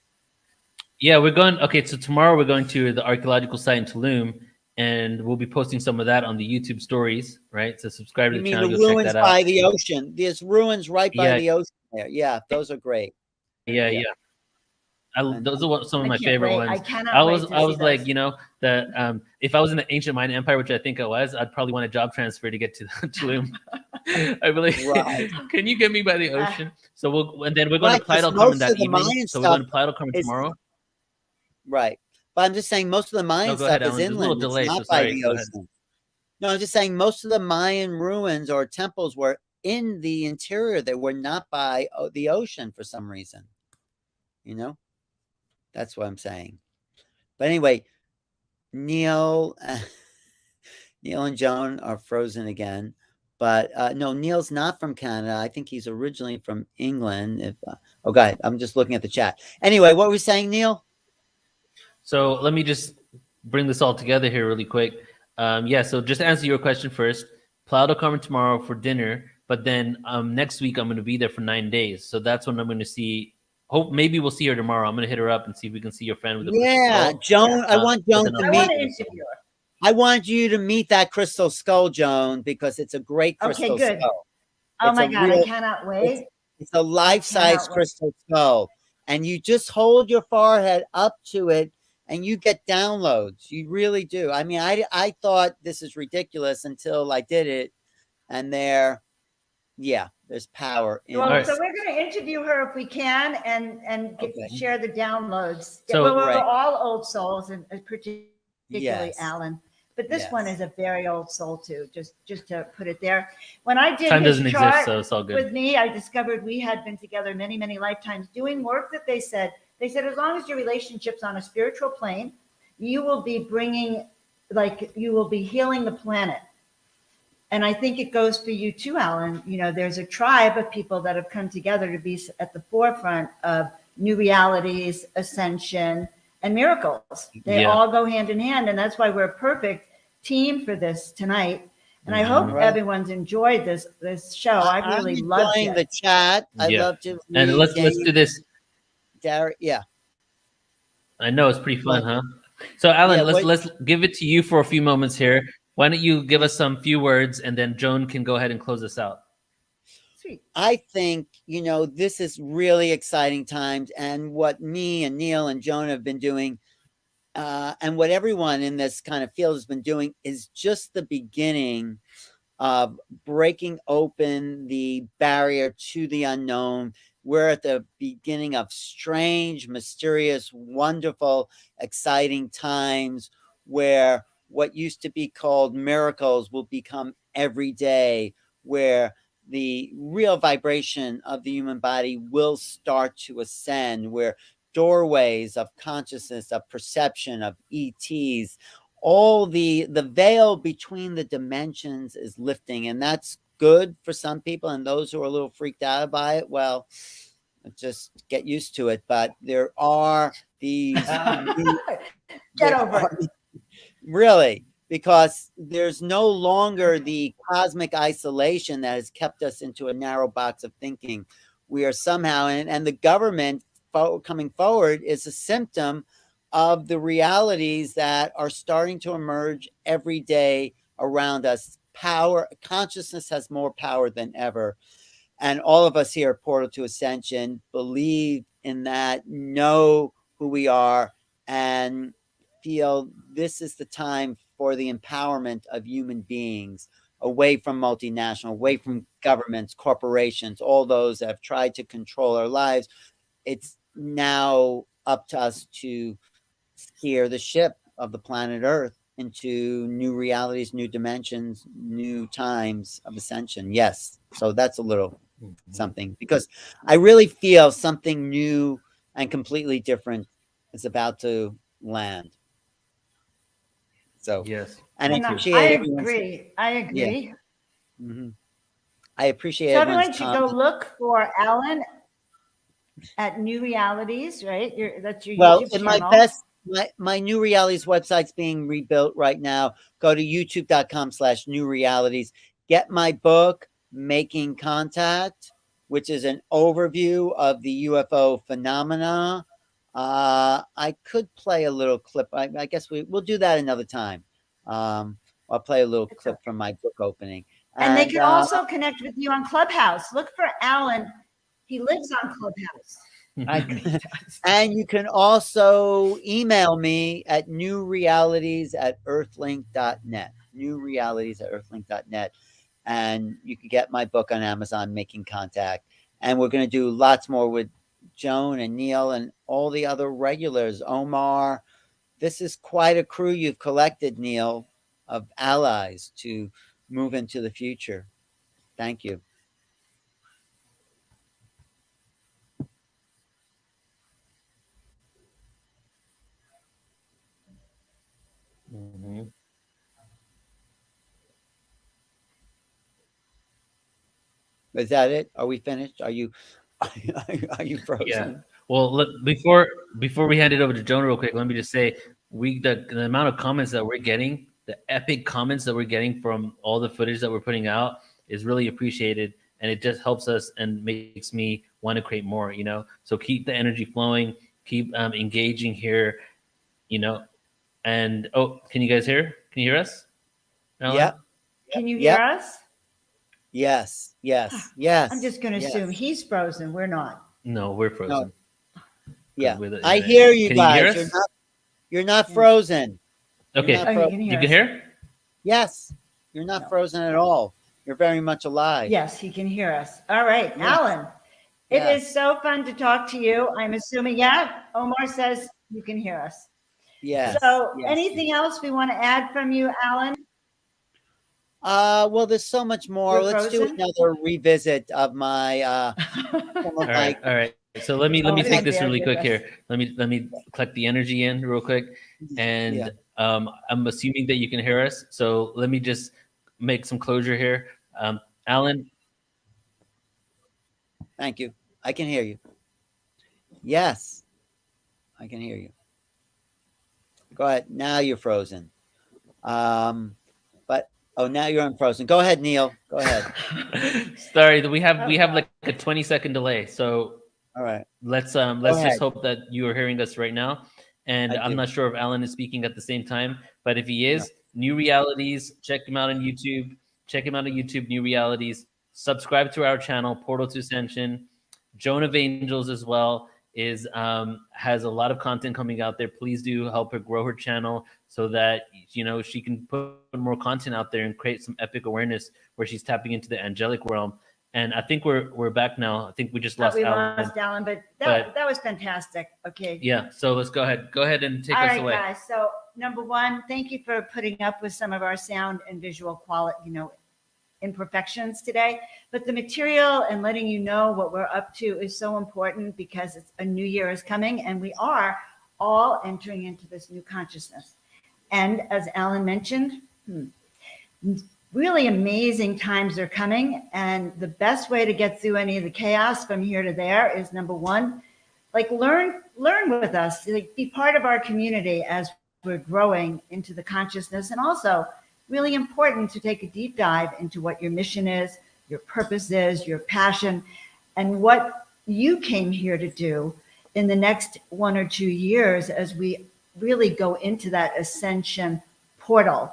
Yeah, we're going. Okay, so tomorrow we're going to the archaeological site in Tulum, and we'll be posting some of that on the YouTube stories, right? So subscribe to the channel. The ruins by the ocean. There's ruins right by the ocean there. Yeah, those are great. Yeah. Those are some of my favorite ones. I was like, you know, that if I was in the ancient Mayan Empire, which I think I was, I'd probably want a job transfer to get to Tulum. I'd be like, can you get me by the ocean? So we're going to Playa del Carmen that evening. So we're going to Playa del Carmen tomorrow. Right. But I'm just saying most of the Mayan stuff is inland. It's not by the ocean. No, I'm just saying most of the Mayan ruins or temples were in the interior. They were not by the ocean for some reason. You know? That's what I'm saying. But anyway, Neil and Joan are frozen again. But no, Neil's not from Canada. I think he's originally from England. Okay, I'm just looking at the chat. Anyway, what were we saying, Neil? So let me just bring this all together here really quick. So just to answer your question first, Playa del Carmen tomorrow for dinner, but then next week I'm going to be there for 9 days. So that's when I'm going to see. Maybe we'll see her tomorrow. I'm going to hit her up and see if we can see your friend with the Joan. I want Joan to meet. I want you to meet that crystal skull, Joan, because it's a great crystal skull. Oh my God, I cannot wait. It's a life-size crystal skull. And you just hold your forehead up to it and you get downloads. You really do. I mean, I thought this is ridiculous until I did it. And there's power in it. So we're going to interview her if we can and share the downloads. We're all old souls, and particularly Alan. But this one is a very old soul too, just to put it there. When I did Time his doesn't chart exist, so it's all good. with me, I discovered we had been together many, many lifetimes doing work that they said as long as your relationship's on a spiritual plane, you will be you will be healing the planet. And I think it goes for you too, Alan. You know, there's a tribe of people that have come together to be at the forefront of new realities, ascension, and miracles. They all go hand in hand, and that's why we're a perfect team for this tonight. And I hope everyone's enjoyed this show. I really loved it. The chat. I love to. And let's do this. Derek, yeah. I know it's pretty fun, huh? So, Alan, let's give it to you for a few moments here. Why don't you give us some few words, and then Joan can go ahead and close us out. Sweet. I think, this is really exciting times, and what me and Neil and Joan have been doing, and what everyone in this kind of field has been doing, is just the beginning of breaking open the barrier to the unknown. We're at the beginning of strange, mysterious, wonderful, exciting times where what used to be called miracles will become everyday, where the real vibration of the human body will start to ascend, where doorways of consciousness, of perception, of ETs, all the veil between the dimensions is lifting. And that's good for some people, and those who are a little freaked out by it, well, just get used to it. But there are these get over it. Really, because there's no longer the cosmic isolation that has kept us into a narrow box of thinking. We are somehow, and the government coming forward is a symptom of the realities that are starting to emerge every day around us. Power, consciousness has more power than ever. And all of us here at Portal to Ascension believe in that, know who we are, and feel this is the time for the empowerment of human beings, away from multinational, away from governments, corporations, all those that have tried to control our lives. It's now up to us to steer the ship of the planet Earth into new realities, new dimensions, new times of ascension. Yes. So that's a little something, because I really feel something new and completely different is about to land. So yes, and I agree. Yeah. Mm-hmm. I appreciate so everyone should go look for Alan at New Realities, right? That's your YouTube channel. My New Realities website's being rebuilt right now. Go to youtube.com/New Realities. Get my book, Making Contact, which is an overview of the UFO phenomena. I could play a little clip. I guess we'll do that another time. I'll play a little clip from my book opening. And they can also connect with you on Clubhouse. Look for Alan. He lives on Clubhouse. And you can also email me at newrealities@earthlink.net. Newrealities@earthlink.net. And you can get my book on Amazon, Making Contact. And we're going to do lots more with Joan and Neil and all the other regulars. Omar, this is quite a crew you've collected, Neil, of allies to move into the future. Thank you. Mm-hmm. Is that it? Are we finished? Are you frozen? Yeah. Well, look, before we hand it over to Joan real quick, let me just say the amount of comments that we're getting, the epic comments that we're getting from all the footage that we're putting out is really appreciated, and it just helps us and makes me want to create more. So keep the energy flowing, keep engaging here, And can you guys hear? Can you hear us? Alan? Yeah. Can you hear us? Yes. I'm just going to assume he's frozen. We're not. No, we're frozen. No. Yeah, I hear you guys. You hear you're not frozen. Okay, not frozen. You can hear? Yes, you're not frozen at all. You're very much alive. Yes, he can hear us. All right, Alan. It is so fun to talk to you. I'm assuming, Omar says you can hear us. Yes. So anything else we want to add from you, Alan? Well, there's so much more. Let's do another revisit of my all right. So let me take this really quick here. Let me collect the energy in real quick. And I'm assuming that you can hear us. So let me just make some closure here. Alan. Thank you. I can hear you. Yes, I can hear you. Go ahead. Now you're frozen. But now you're unfrozen. Go ahead, Neil. Go ahead. Sorry, we have like a 20-second delay. So all right, let's just hope that you are hearing us right now. And I'm not sure if Alan is speaking at the same time, but if he is, New Realities, check him out on YouTube. Check him out on YouTube, New Realities. Subscribe to our channel, Portal to Ascension. Joan of Angels as well is has a lot of content coming out there. Please do help her grow her channel so that she can put more content out there and create some epic awareness where she's tapping into the angelic realm. And I think we're back now. I think we just lost Alan. We lost Alan, but that was fantastic. Okay. Yeah. So let's go ahead. Go ahead and take us away. All right, guys. So number one, thank you for putting up with some of our sound and visual quality, imperfections today. But the material and letting you know what we're up to is so important because it's a new year is coming and we are all entering into this new consciousness. And as Alan mentioned, really amazing times are coming. And the best way to get through any of the chaos from here to there is number one, learn with us, be part of our community as we're growing into the consciousness. And also really important to take a deep dive into what your mission is, your purpose is, your passion, and what you came here to do in the next 1 or 2 years as we really go into that ascension portal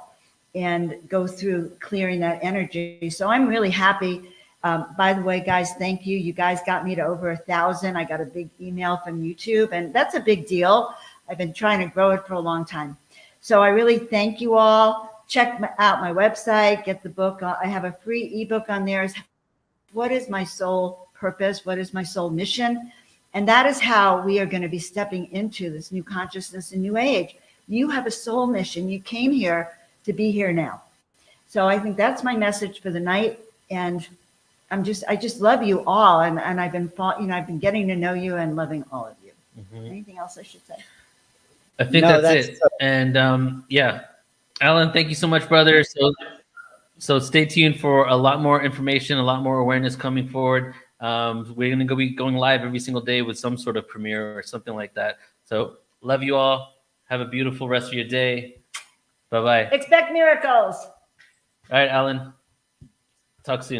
and go through clearing that energy. So I'm really happy. By the way, guys, thank you. You guys got me to over 1,000. I got a big email from YouTube, and that's a big deal. I've been trying to grow it for a long time. So I really thank you all. Check out my website, get the book. I have a free ebook on there. What is my soul purpose? What is my soul mission? And that is how we are going to be stepping into this new consciousness and new age. You have a soul mission. You came here to be here now. So I think that's my message for the night. And I just love you all. And I've been getting to know you and loving all of you. Anything else I should say? I think that's it. And yeah. Alan, thank you so much, brother. So stay tuned for a lot more information, a lot more awareness coming forward. We're going to be going live every single day with some sort of premiere or something like that. So love you all. Have a beautiful rest of your day. Bye-bye. Expect miracles. All right, Alan. Talk soon.